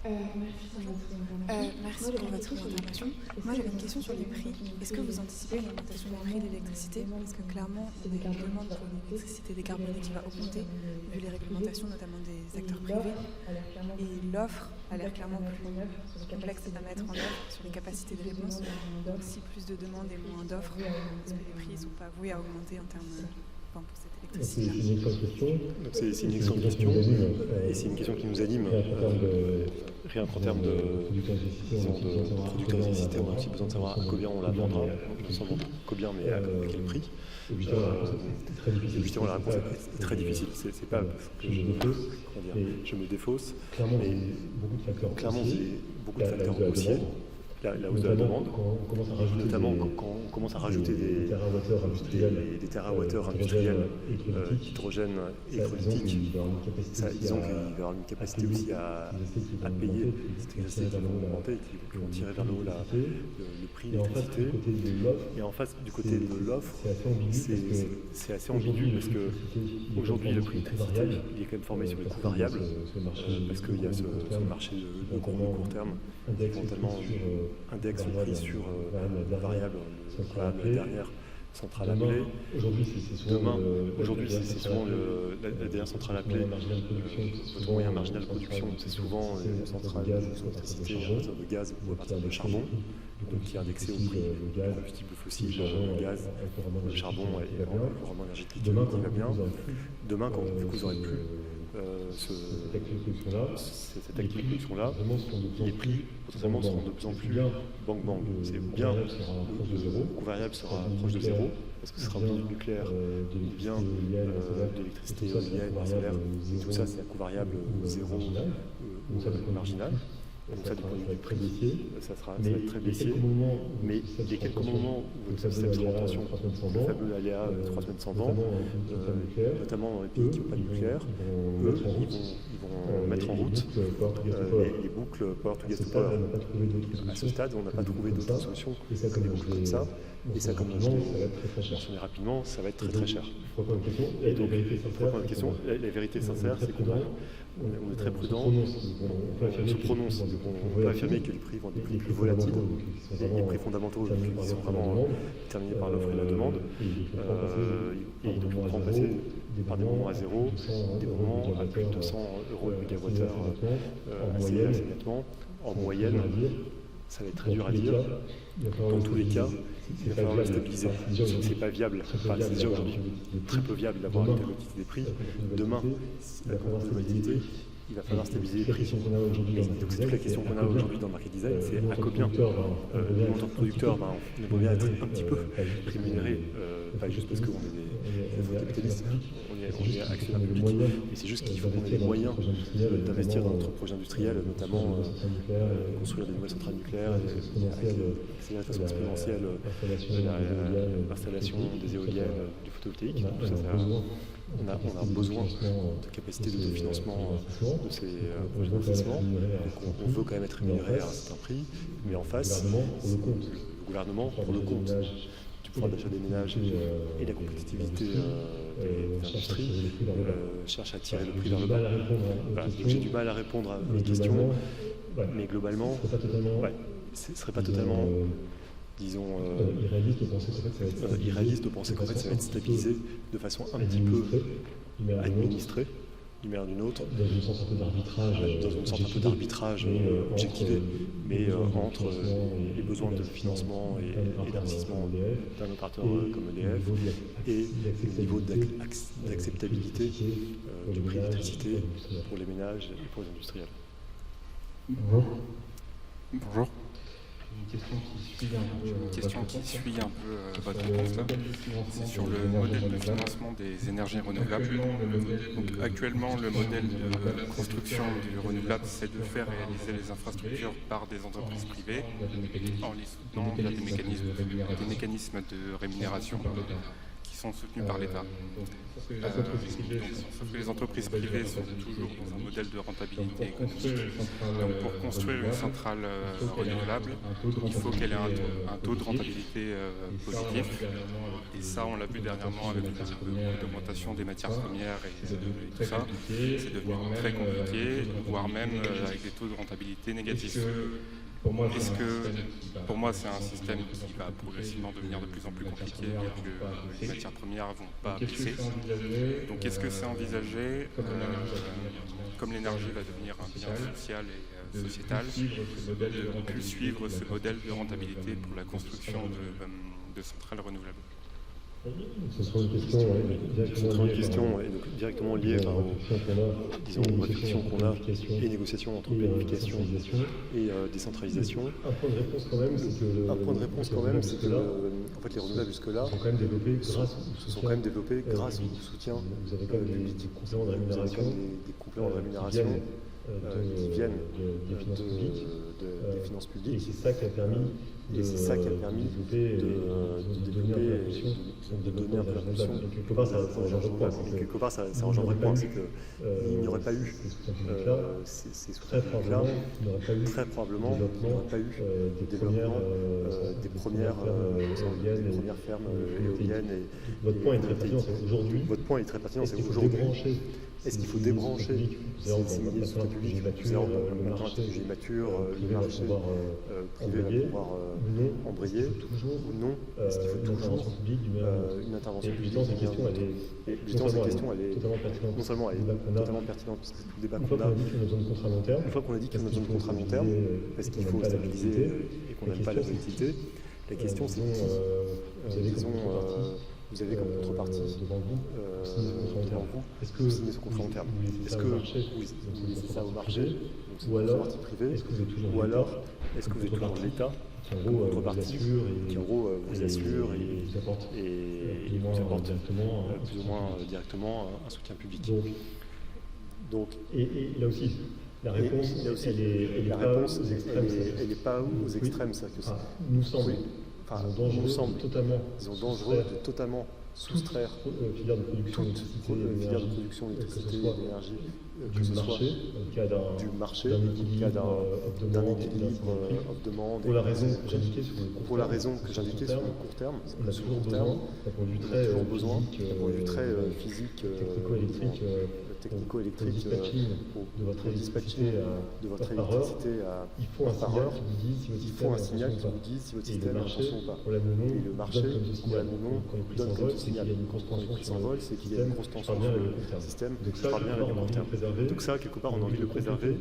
Merci pour votre intervention. Moi, j'avais une question sur les prix. Est-ce que vous anticipez une augmentation des prix de l'électricité? Parce que clairement, on a une demande pour une électricité décarbonée qui va augmenter, vu les réglementations, notamment des acteurs privés. Et l'offre a l'air clairement plus complexe à mettre en œuvre sur les capacités de réponse. Donc, si plus de demandes et moins d'offres, est-ce que les prix ne sont pas voués à augmenter en termes pour cette électricité? C'est une excellente question. C'est une excellente question. Et c'est une question qui nous anime. Rien qu'en termes de producteurs d'électricité, on a aussi besoin de savoir à combien on la vendra. On s'en vend combien, mais à quel prix. Évidemment, la réponse est très difficile. C'est pas que je me défausse, mais clairement, c'est beaucoup de facteurs grossiers. La hausse de la demande, notamment quand on commence à rajouter des térawattheures industriels, hydrogène et climatique, disons qu'il va y avoir une capacité aussi à payer cette électricité qui vont augmenter, qui vont tirer vers le haut le prix de l'électricité. Et en face, du côté de l'offre, c'est assez ambigu parce que aujourd'hui le prix de l'électricité il est quand même formé sur les coûts variables, parce qu'il y a ce marché de court terme qui éventuellement indexe le prix sur la variable derrière centrale à blé. Demain, aujourd'hui, c'est souvent la dernière centrale à blé. Votre moyen marginal de production, c'est souvent une centrale d'électricité à partir de gaz ou à partir de charbon, donc qui est indexé au prix du combustible fossile, le gaz, le charbon et le rendement énergétique qui va bien. Demain, quand vous aurez plus cette activité de production-là, les prix potentiellement seront de plus en plus bang-bang. C'est bien, le coût variable sera proche de zéro, parce que ce sera bien du nucléaire, bien de l'électricité éolienne, solaire, tout ça c'est un coût variable zéro ou marginal. Donc ça, du point de vue du prix, ça va être très baissier, mais il y a quelques moments où votre système de alimentation, le fameux aléa 3 semaines sans vent, notamment dans les pays qui n'ont pas de nucléaire, eux, ils vont mettre en route les boucles Power to Gas to Power. À ce stade, on n'a pas trouvé d'autres solutions que des boucles comme ça, et ça, comme je l'ai mentionné rapidement, ça va être très cher. Et donc, pour répondre à la question, la vérité sincère, c'est qu'on est très prudent, on se prononce, on peut affirmer que les prix vont être des prix plus volatiles, les prix fondamentaux qui sont vraiment déterminés par l'offre et la demande, et donc on prend passer par des moments à zéro, des moments à plus de 200 € le mégawattheure assez nettement, en moyenne. Ça va être très dur à dire. Dans tous les cas, il va falloir le stabiliser. C'est pas viable. Enfin, c'est déjà aujourd'hui très peu viable d'avoir une volatilité des prix. Demain, la volatilité, il va falloir stabiliser les prix. Donc c'est toute la question qu'on a aujourd'hui dans le market design, c'est à combien nous en tant que producteurs, on aimerait bien être un petit peu rémunérés, pas juste parce qu'on est des capitalistes, on est actionnaire public, mais c'est juste qu'il faut qu'on ait les moyens d'investir dans notre projet industriel, notamment construire des nouvelles centrales nucléaires, accélérer de façon exponentielle l'installation des éoliennes, du photovoltaïque. Tout ça, on a besoin de capacité d'autofinancement de ces projets d'investissement. Donc on veut quand même être rémunéré à un certain prix, mais en face, le gouvernement, pour le compte du pouvoir d'achat des ménages et de la compétitivité des industries, cherche à tirer le prix vers le bas. Voilà, donc j'ai du mal à répondre à votre question, mais globalement, ce ne serait pas totalement, disons, irréaliste de penser qu'en fait ça va être stabilisé de façon un petit peu administrée, d'une manière ou d'une autre, dans une sorte un peu d'arbitrage objectivé, mais entre les besoins de financement et d'investissement d'un opérateur comme EDF et le niveau d'acceptabilité du prix de l'électricité pour les ménages et pour les industriels. Bonjour. Une question qui suit un peu votre réponse là. C'est sur le modèle de financement des énergies renouvelables. Donc, actuellement, le modèle de construction du renouvelable, c'est de faire réaliser les infrastructures par des entreprises privées en les soutenant via des mécanismes de rémunération qui sont soutenus par l'État. Sauf que les entreprises privées sont toujours dans un modèle de rentabilité économique. Donc pour construire une centrale renouvelable, il faut qu'elle ait un taux de rentabilité positif. Et ça, on l'a vu dernièrement avec l'augmentation des matières premières et tout ça. C'est devenu très compliqué, voire même avec des taux de rentabilité négatifs. Pour moi, c'est un système qui va progressivement devenir de plus en plus compliqué, bien que les matières premières ne vont pas baisser. Donc, est-ce que c'est envisagé, comme l'énergie va devenir un bien social et sociétal, de suivre ce modèle de rentabilité pour la construction de centrales renouvelables? Ce sera une question directement liée aux réflexions qu'on a et négociations entre planification et décentralisation. Un point de réponse quand même, c'est que en fait, les renouvelables jusque-là se sont quand même développés grâce au soutien des compléments de rémunération qui viennent des finances publiques. Et c'est ça qui a permis de développer et de donner un peu l'impulsion. Quelque part, ça engendre le point. C'est qu'il n'y aurait pas eu ces soutiens-là, très probablement, il n'y aurait pas eu des développements des premières fermes éoliennes. Votre point est très pertinent, c'est aujourd'hui. Est-ce qu'il faut débrancher ces milliers de sociétés publiques, maintenant un TQG mature, le marché privé va pouvoir embrayer ou non? Est-ce qu'il faut toujours une intervention publique? Et justement, cette question, elle est non seulement elle est totalement pertinente, puisque c'est tout le débat qu'on a. Une fois qu'on a dit qu'on a besoin de contrats à long terme, parce qu'il faut stabiliser et qu'on n'aime pas la volatilité, la question c'est vous avez comme contrepartie devant vous signer ce contrat long terme. Est-ce que vous laissez ça au marché, donc c'est une partie privée, ou alors est-ce que vous êtes toujours l'État comme contrepartie qui en gros vous assure et vous apporte plus ou moins directement un soutien public. Donc, et là aussi, la réponse, elle n'est pas aux extrêmes, ça que nous semble. Nous semble dangereux de totalement soustraire filière de production d'électricité et d'énergie, que ce soit du marché, du cas d'un équilibre off-demand. Pour la raison que j'indiquais sur le court terme, on a toujours besoin, d'un point de vue très physique, technico-électrique, de votre dispatching de votre électricité par heure, il faut un signal qui vous dise si votre système est en tension ou pas. Et le marché, on l'a non, donne comme signal. Quand les prix s'envolent, c'est qu'il y a une grosse tension sur le système, donc ça, bien le long terme. Donc ça, quelque part, on a envie de le préserver,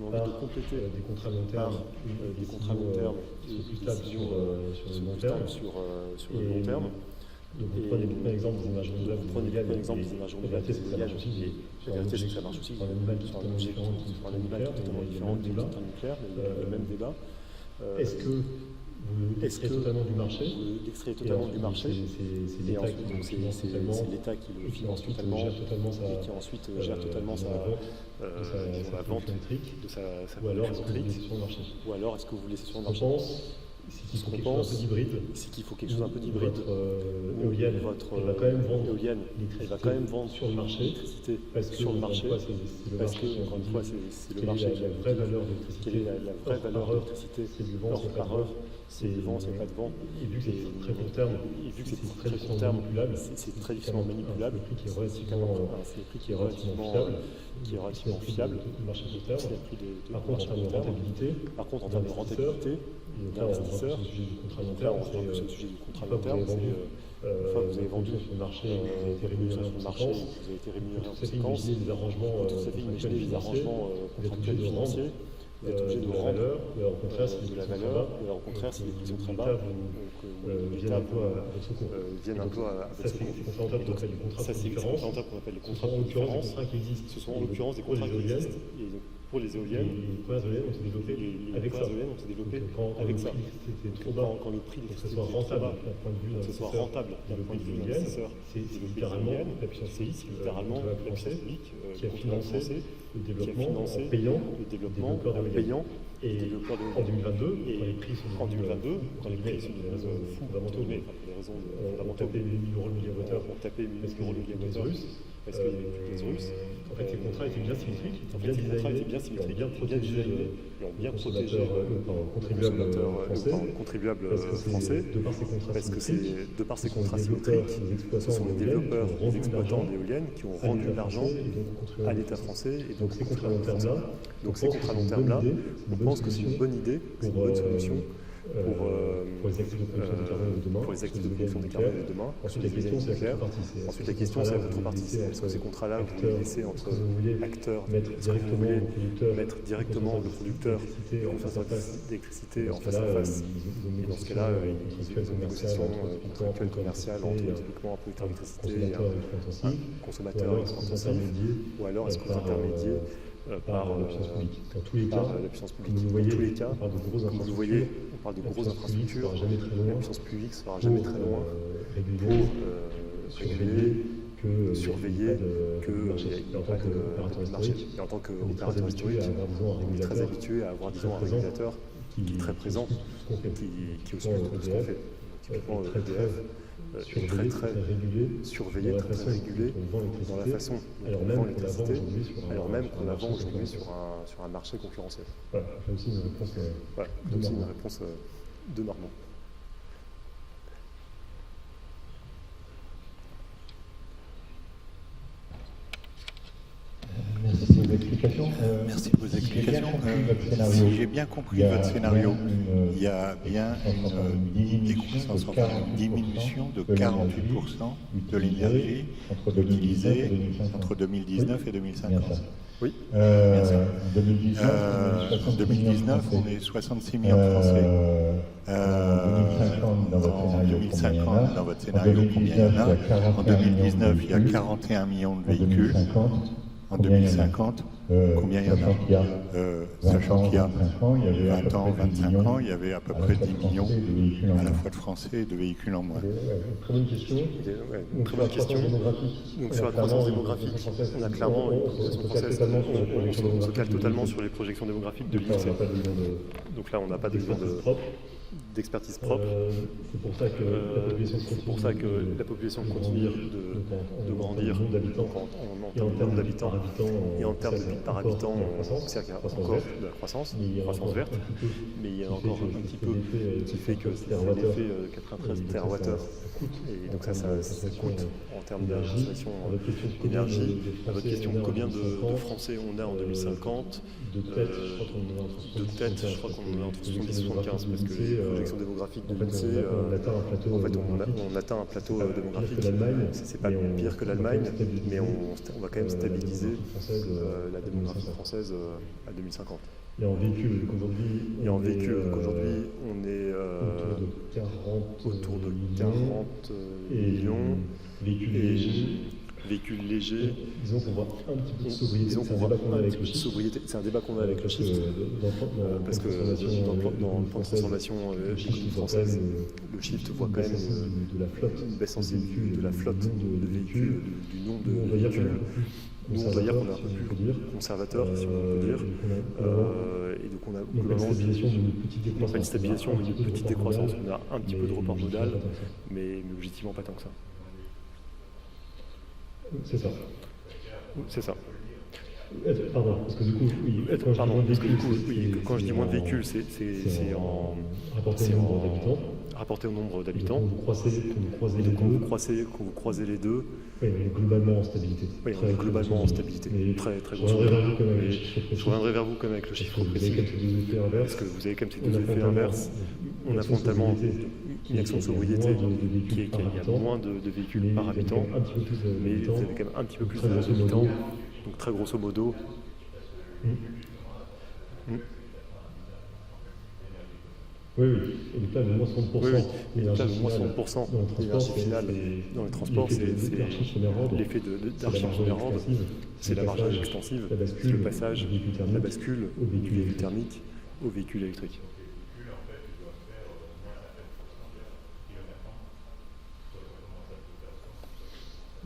on a envie de compléter des contrats long terme et plus stable sur le long terme. Donc vous prenez un exemple des images renouvelables, la vérité c'est que ça marche aussi, sur un animal totalement différent du nucléaire, le même débat. Est-ce que vous l'extrayez totalement du marché? C'est l'État qui le finance totalement et qui ensuite gère totalement la vente de sa électrique. Ou alors est-ce que vous vous laissez sur le marché? Ce qu'on pense, c'est qu'il faut quelque chose un peu d'hybride. Votre éolienne, elle va quand même vendre sur le marché l'électricité sur le marché, parce que, encore une fois, c'est le marché. Quelle est la vraie valeur de l'électricité? C'est par heure, c'est du vent, c'est pas de vent. Et vu que c'est très court terme, c'est très difficilement manipulable. C'est le prix qui est relativement fiable. C'est le prix de marché court terme. Par contre, en termes de rentabilité, d'investisseurs, donc là on rentre un peu sur le sujet du contrat long terme, c'est une fois que vous avez vendu sur le marché, vous avez été rémunéré en conséquence, vous avez imaginé des arrangements contractuels financiers, vous êtes obligé de rendre de la valeur, et au contraire si les prix sont très bas, l'État vienne un peu à votre secours. Donc ça c'est ce qu'on appelle les contrats de concurrence, ce sont en l'occurrence des contrats qui existent. Pour les éoliennes, les premières éoliennes ont été développées avec ça. Quand le prix de l'électricité est trop bas, que ce soit rentable d'un point de vue investisseur, c'est littéralement la puissance publique qui a financé le développement en payant et en 2022, quand les prix sont de raisons fondamentaux, mais pour des raisons fondamentales, on tapait 1 000 € le mégawattheure, parce qu'il y avait plus de gaz russe. En fait, ces contrats étaient bien symétriques, bien protégés les contribuables français, parce que de par ces contrats symétriques, ce sont les développeurs, les exploitants d'éoliennes qui ont rendu l'argent à l'État français. Et donc ces contrats long terme-là, on pense que c'est une bonne idée, c'est une bonne solution pour les actifs de production de carbone de demain. Ensuite, la question, c'est la contrepartie. Est-ce que ces contrats-là, vous les laissez entre acteurs, est-ce que vous voulez mettre directement le producteur en face d'électricité en face à face? Et dans ce cas-là, ils ont une négociation contractuelle commerciale entre typiquement un producteur d'électricité et un consommateur intensif, ou alors est-ce que vous intermédiez par la puissance publique. Dans tous les cas, comme vous le voyez, on parle de grosses infrastructures, la puissance publique ne sera jamais très loin pour réguler, surveiller qu'il n'y a pas de marché. Et en tant qu'opérateur historique, on est très habitué à avoir, disons, un régulateur qui est très présent, qui ausculte tout ce qu'on fait. Typiquement, EDF est très surveillé, très régulé dans la façon dont on vend l'électricité, alors même qu'on la vend aujourd'hui sur un marché concurrentiel. Voilà, j'ai aussi une réponse de Normand. si j'ai bien compris votre scénario, il y a bien une décroissance, enfin une diminution de 48% de l'énergie utilisée entre 2019 et 2050. Oui. En 2019, on est 66 millions de Français. En 2050, dans votre scénario, combien il y en a? En 2019, il y a 41 millions de véhicules. En 2050, combien il y en a? Sachant qu'il y a 20 ans, 25 ans, il y avait à peu près 10 millions à la fois de Français et de véhicules en moins. Très bonne question. Très bonne question. Donc sur la croissance démographique, on a clairement une population française. On se cale totalement sur les projections démographiques de l'INSEE. Donc là, on n'a pas besoin d'expertise propre. C'est pour ça que la population continue de grandir en termes de nombre d'habitants et en termes de PIB par habitant. C'est-à-dire qu'il y a encore de la croissance verte, mais il y a encore un petit peu qui fait que c'est l'effet 93 TWh. Et donc ça coûte en termes de consommation d'énergie. À votre question, combien de Français on a en 2050? De tête, je crois qu'on est entre 70 et 75, parce que les projections démographiques de l'INSEE, en fait, on atteint un plateau démographique. C'est pas pire que l'Allemagne, mais on va quand même stabiliser la démographie française à 2050. Et en véhicule, aujourd'hui, on est autour de 40 millions. Véhicules légers. Disons qu'on voit un petit peu de sobriété. C'est un débat qu'on a avec le shift. Parce que dans le plan de transformation économique française, le shift voit quand même une baisse sensible de la flotte de véhicules, du nombre de véhicules. Nous, on doit dire qu'on est un peu plus conservateur, si on peut dire. Et donc, on a globalement une stabilisation, une petite décroissance. On a un petit peu de report modal, mais objectivement pas tant que ça. C'est ça. Pardon, parce que du coup, quand je dis moins de véhicules, c'est rapporté au nombre d'habitants. Quand vous croisez les deux. Oui, on est globalement en stabilité. Oui, on est globalement en stabilité. Très grosso modo. Je reviendrai vers vous quand même avec le chiffre précis. Parce que vous avez quand même ces deux effets inverses. On a fondamentalement une action de sobriété qui a moins de véhicules par habitant, mais vous avez quand même un petit peu plus d'habitants. Donc très grosso modo. Oui, et le plan de moins 60%. Le plan de moins 60% d'énergie finale dans les transports, c'est l'effet d'archi première ordre, c'est la marge extensive, c'est le passage, la bascule du véhicule thermique au véhicule électrique.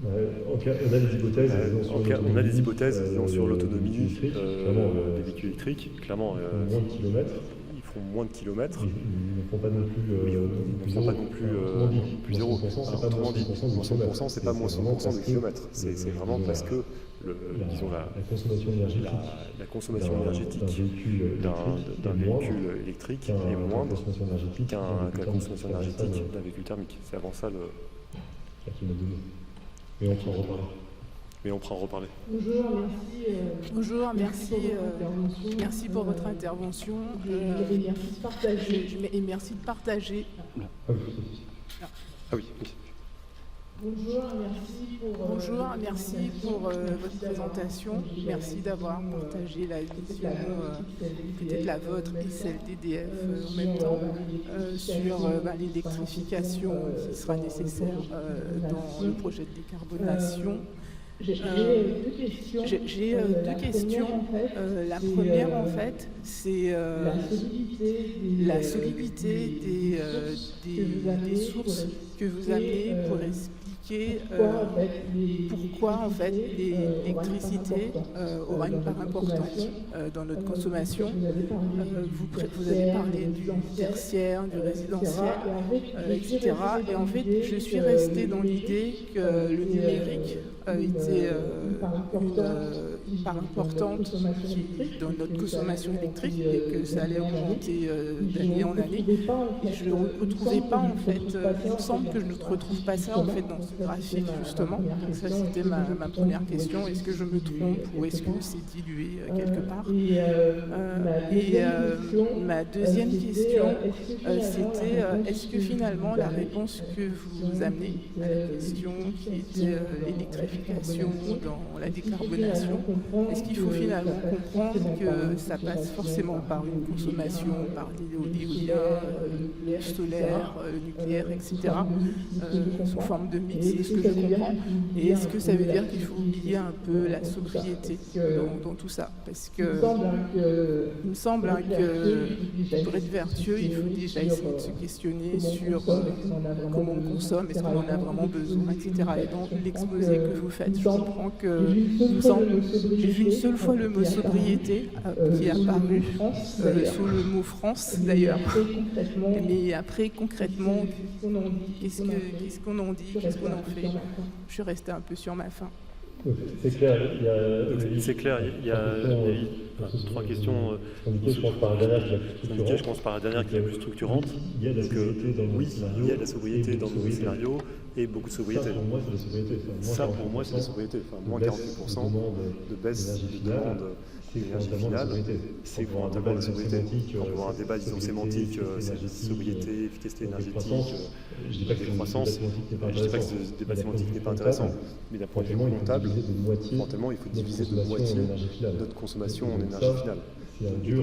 En tout cas, on a des hypothèses sur l'autonomie des véhicules électriques. Clairement, moins de kilomètres. Ils font moins de kilomètres. Ils ne font pas non plus zéro. Autrement dit, moins 100%, c'est pas moins 100% des kilomètres. C'est vraiment parce que la consommation énergétique d'un véhicule électrique est moindre que la consommation énergétique d'un véhicule thermique. C'est avant ça Mais on peut en reparler. Bonjour, merci pour votre intervention. Et merci de partager. Ah oui. Bonjour, merci pour votre présentation. Merci d'avoir partagé la vision, peut-être la vôtre et celle d'EDF en même temps, sur l'électrification qui sera nécessaire dans le projet de décarbonation. J'ai deux questions. La première, en fait, c'est la solidité des sources que vous amenez pour expliquer pourquoi, en fait, l'électricité aura une part importante dans notre consommation. Vous avez parlé du tertiaire, du résidentiel, etc. Et en fait, je suis restée dans l'idée que le numérique été une part importante dans notre consommation électrique et que ça allait augmenter d'année en année. Et je ne le retrouvais pas en fait. Il me semble que je ne retrouve pas ça en fait dans ce graphique justement. Donc ça c'était ma première question. Est-ce que je me trompe ou est-ce que c'est dilué quelque part? Ma deuxième question c'était est-ce que finalement la réponse que vous amenez à la question qui était l'électrification dans la décarbonation, est-ce qu'il faut finalement comprendre que ça passe forcément par une consommation, par l'éolien, le solaire, le nucléaire, etc., sous forme de mix, c'est ce que je comprends. Et est-ce que ça veut dire qu'il faut oublier un peu la sobriété dans tout ça? Parce que il me semble que pour être vertueux, il faut déjà essayer de se questionner sur comment on consomme, est-ce qu'on en a vraiment besoin, etc. Et dans l'exposé que vous faites, je comprends que j'ai vu une seule fois le mot sobriété qui est apparu sous le mot France d'ailleurs. Mais après concrètement, qu'est-ce qu'on en dit, qu'est-ce qu'on en fait? Je suis restée un peu sur ma faim. C'est clair, il y a trois questions. Je commence par la dernière qui est la plus structurante. Oui, il y a de la sobriété dans nos scénarios et beaucoup de sobriété. Ça, pour moi, c'est la sobriété. Enfin, moins 48% de baisse de demande d'énergie finale, c'est pour un débat de sobriété. Pour un débat, disons, sémantique, sobriété, efficacité énergétique, décroissance. Je ne dis pas que ce débat sémantique n'est pas intéressant, mais d'un point de vue comptable, fondamentalement, il faut diviser de moitié notre consommation en énergie finale.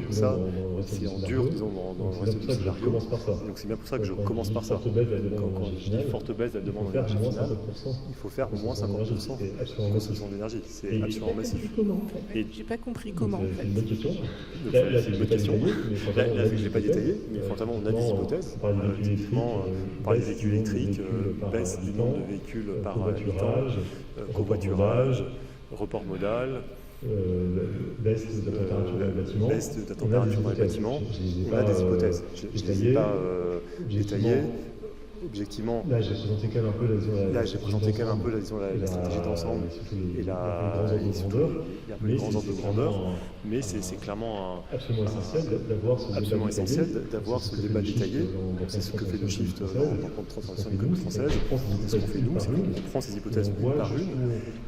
Ça, c'est en dur, disons, dans le reste du scénario. Donc c'est bien pour ça que je commence par ça. Quand je dis forte baisse de la demande en énergie finale, il faut faire moins 50% de consommation d'énergie. C'est absolument massif. Et j'ai pas compris comment. C'est une bonne question. C'est une bonne question. Là, je ne l'ai pas détaillé, mais fondamentalement, on a des hypothèses. Typiquement, on parle des véhicules électriques, baisse du nombre de véhicules par habitant, covoiturage, report modal. Baisse de la température dans les bâtiments. On a des hypothèses. Je ne les ai pas détaillées. Objectivement, là j'ai présenté quand même un peu la stratégie d'ensemble et surtout les grands ordres de grandeur, mais c'est clairement absolument essentiel d'avoir ce débat détaillé. C'est ce que fait le Shift dans le plan de transformation de l'économie française. Et ce qu'on fait nous, c'est qu'on prend ces hypothèses une par une,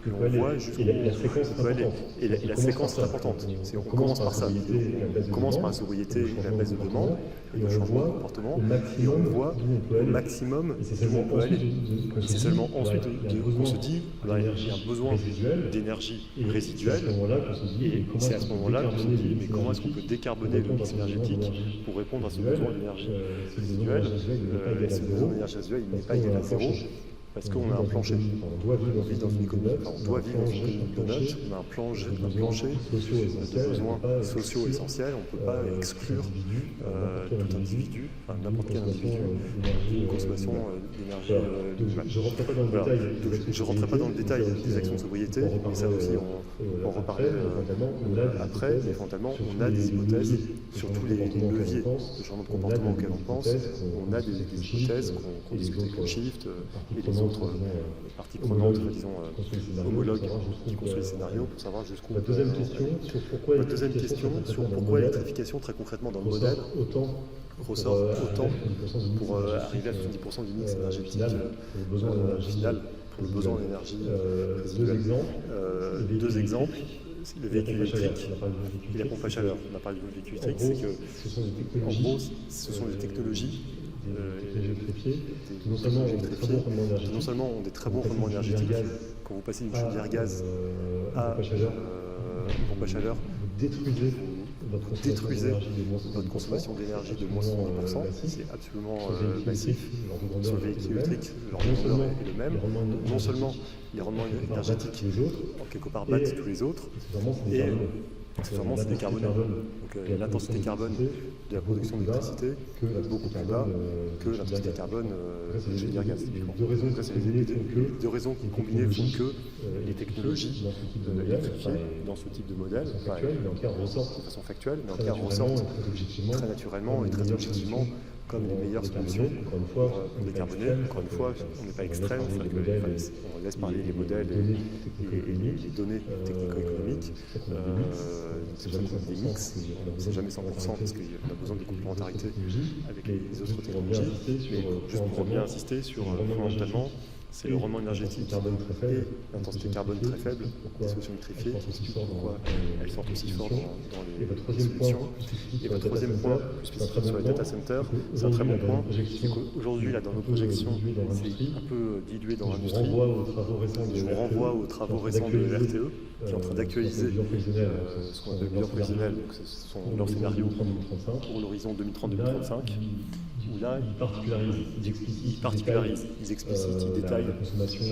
que l'on voit jusqu'où on peut aller. Et la séquence est importante. On commence par ça. On commence par la sobriété et la baisse de demande et le changement de comportement, et on voit au maximum d'où on peut aller. C'est seulement ensuite qu'on se dit qu'il y a un besoin d'énergie résiduelle, et c'est à ce moment-là qu'on se dit mais comment est-ce qu'on peut décarboner le mix énergétique pour répondre à ce besoin d'énergie résiduelle. Et ce besoin d'énergie résiduelle, il n'est pas égal à zéro, parce qu'on a un plancher. On vit dans une économie, on doit vivre dans une économie de donuts, on a un plancher de besoins sociaux essentiels, on ne peut pas exclure tout individu, n'importe quel individu, d'une consommation d'énergie minimale. Je ne rentrerai pas dans le détail des actions de sobriété, mais ça aussi on en reparler après, mais fondamentalement on a des hypothèses sur tous les leviers de changement de comportement auxquels on pense, on a des hypothèses qu'on discute avec le Shift et les autres parties prenantes, disons, homologues qui construisent les scénarios pour savoir jusqu'où. La deuxième question sur pourquoi l'électrification, très concrètement dans le modèle, ressort autant pour arriver à 70% du mix énergétique final pour le besoin d'énergie résiduelle. Deux exemples. Le véhicule électrique et la pompe à chaleur. On a parlé du véhicule électrique, c'est que, en gros, ce sont des technologies non seulement ont des très bons rendements énergétiques, quand vous passez d'une chaudière gaz à une pompe à chaleur, vous détruisez votre consommation d'énergie de moins 70%, c'est absolument massif. Sur le véhicule électrique, le rendement est le même. Non seulement les rendements énergétiques, en quelque part, battent tous les autres, et accessoirement, c'est décarboné. Donc l'intensité carbone de la production d'électricité est beaucoup plus bas que l'intensité carbone de l'usine gaz. Les deux raisons qui combinées font que les technologies électrifiées dans ce type de modèle, de façon factuelle, mais en cas ressortent très naturellement et très objectivement comme les meilleures solutions pour décarboner. Encore une fois, on n'est pas extrême, on laisse parler les modèles et les données technico-économiques. C'est jamais des mix, c'est jamais 100% parce qu'on a besoin de complémentarité avec les autres technologies. Mais juste pour bien insister sur fondamentalement, c'est le rendement énergétique et l'intensité carbone très faible des solutions électrifiées qui expliquent pourquoi elles sont aussi fortes dans les solutions. Et votre troisième point, plus spécifique sur les data centers, c'est un très bon point. Aujourd'hui, là, dans nos projections, c'est un peu dilué dans l'industrie. Je vous renvoie aux travaux récents de l'RTE, qui est en train d'actualiser ce qu'on appelle le bilan prévisionnel, donc ce sont leurs scénarios pour l'horizon 2030-2035. Où là, ils particularisent, ils explicitent, ils détaillent la consommation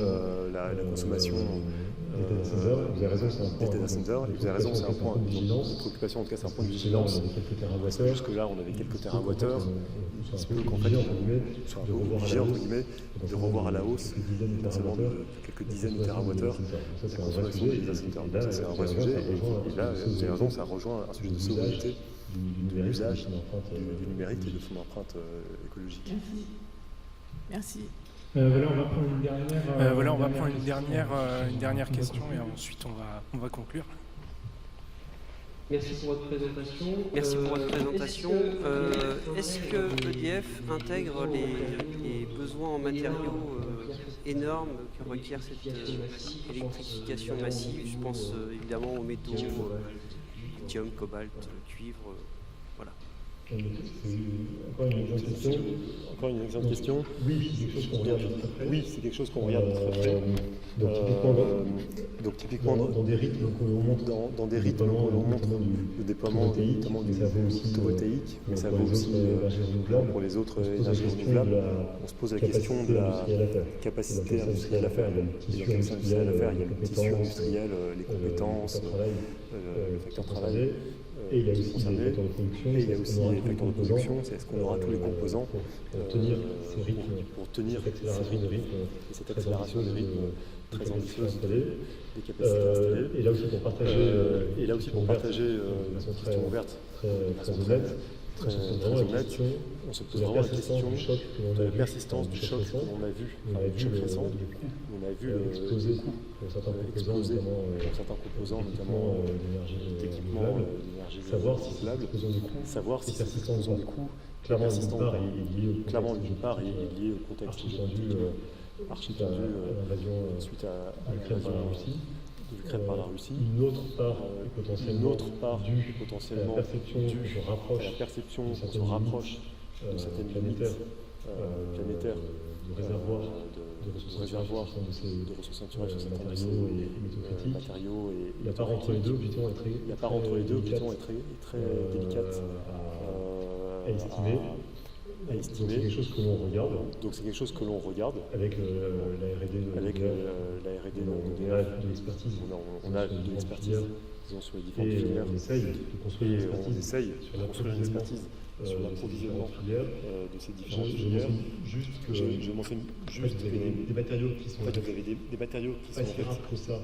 des data centers. Et vous avez raison, c'est un point de préoccupation, en tout cas c'est un point de vigilance. Jusque-là, on avait quelques terawattheures. Il se peut qu'en fait, on soit un peu obligé, entre guillemets, de revoir à la hausse, potentiellement de quelques dizaines de terawattheures la consommation des data centers. Donc ça, c'est un vrai sujet. Et là, vous avez raison, ça rejoint un sujet de sobriété de l'usage du numérique et de son empreinte écologique. Merci. Voilà, on va prendre une dernière question et ensuite on va conclure. Merci pour votre présentation. Est-ce que EDF intègre les besoins en matériaux énormes que requiert cette électrification massive? Je pense évidemment aux métaux, lithium, cobalt, cuivre, voilà. Encore une excellente question. Oui, c'est quelque chose qu'on regarde de très près. Donc typiquement dans des rythmes où l'on montre le déploiement notamment du photovoltaïque, mais ça vaut aussi pour les autres énergies renouvelables. On se pose la question de la capacité industrielle à faire. Et dans la capacité industrielle à faire, il y a le tissu industriel, les compétences, le facteur travail. Et il y a aussi les facteurs de production, c'est est-ce qu'on aura tous les composants pour tenir ces rythmes et cette accélération des rythmes très ambitieuse des capacités installées. Et là aussi pour partager une question ouverte de façon très honnête, on se pose vraiment la question de la persistance du choc que l'on a vu, du choc récent. On a vu exploser pour certains composants, notamment d'équipements d'énergie renouvelable, savoir si cette persistance ont des coûts. Clairement, d'une part, est liée au contexte archi tendu suite à l'invasion de l'Ukraine par la Russie. Une autre part potentiellement due à la perception qu'on se rapproche de certaines limites planétaires de réservoirs de ressources naturelles sur certains de ces matériaux. Et la part entre les deux, Python, est très délicate à estimer. Donc c'est quelque chose que l'on regarde. Avec la R&D de l'expertise. On a de l'expertise sur les différentes filières. On essaye de construire une expertise sur l'approvisionnement de ces différentes filières. Je mentionne juste des matériaux qui sont pas si rares que ça,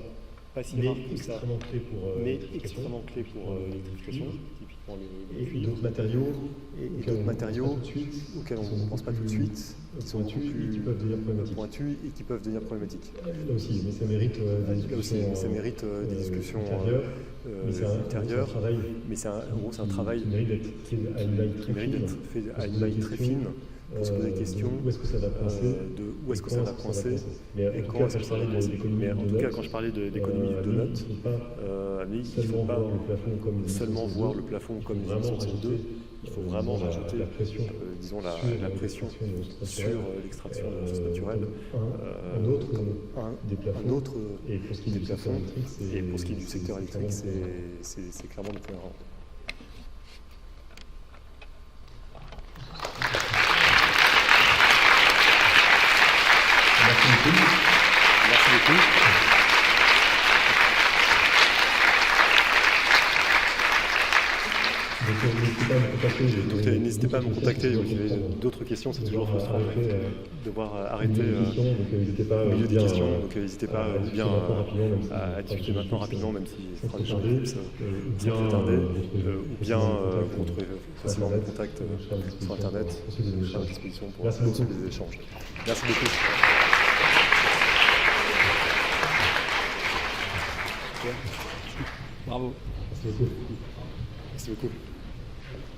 mais extrêmement clés pour l'électrification. Et puis d'autres matériaux auxquels on ne pense pas tout de suite, qui sont beaucoup plus pointus et qui peuvent devenir problématiques. Là aussi, mais ça mérite des discussions ultérieures. Mais c'est un travail qui mérite d'être fait à une maille très fine pour se poser la question où est-ce que ça va coincer et quand est-ce que ça va coincer. Mais en tout cas, quand je parlais d'économie de donuts, il ne faut pas seulement voir le plafond comme les émissions de CO2, il faut vraiment rajouter la pression sur l'extraction de ressources naturelles, un autre des plafonds, et pour ce qui est du secteur électrique, c'est clairement le point à rendre. Merci beaucoup. Donc n'hésitez pas à me contacter. Donc, si vous avez d'autres questions, c'est toujours frustrant de devoir arrêter au milieu des questions. Donc n'hésitez pas ou bien à discuter maintenant rapidement, même si ce sera déjà bien retardé, ou bien vous retrouvez facilement mon contact sur Internet. Je suis à disposition pour des échanges. Merci beaucoup. Bravo. Merci beaucoup. Merci beaucoup.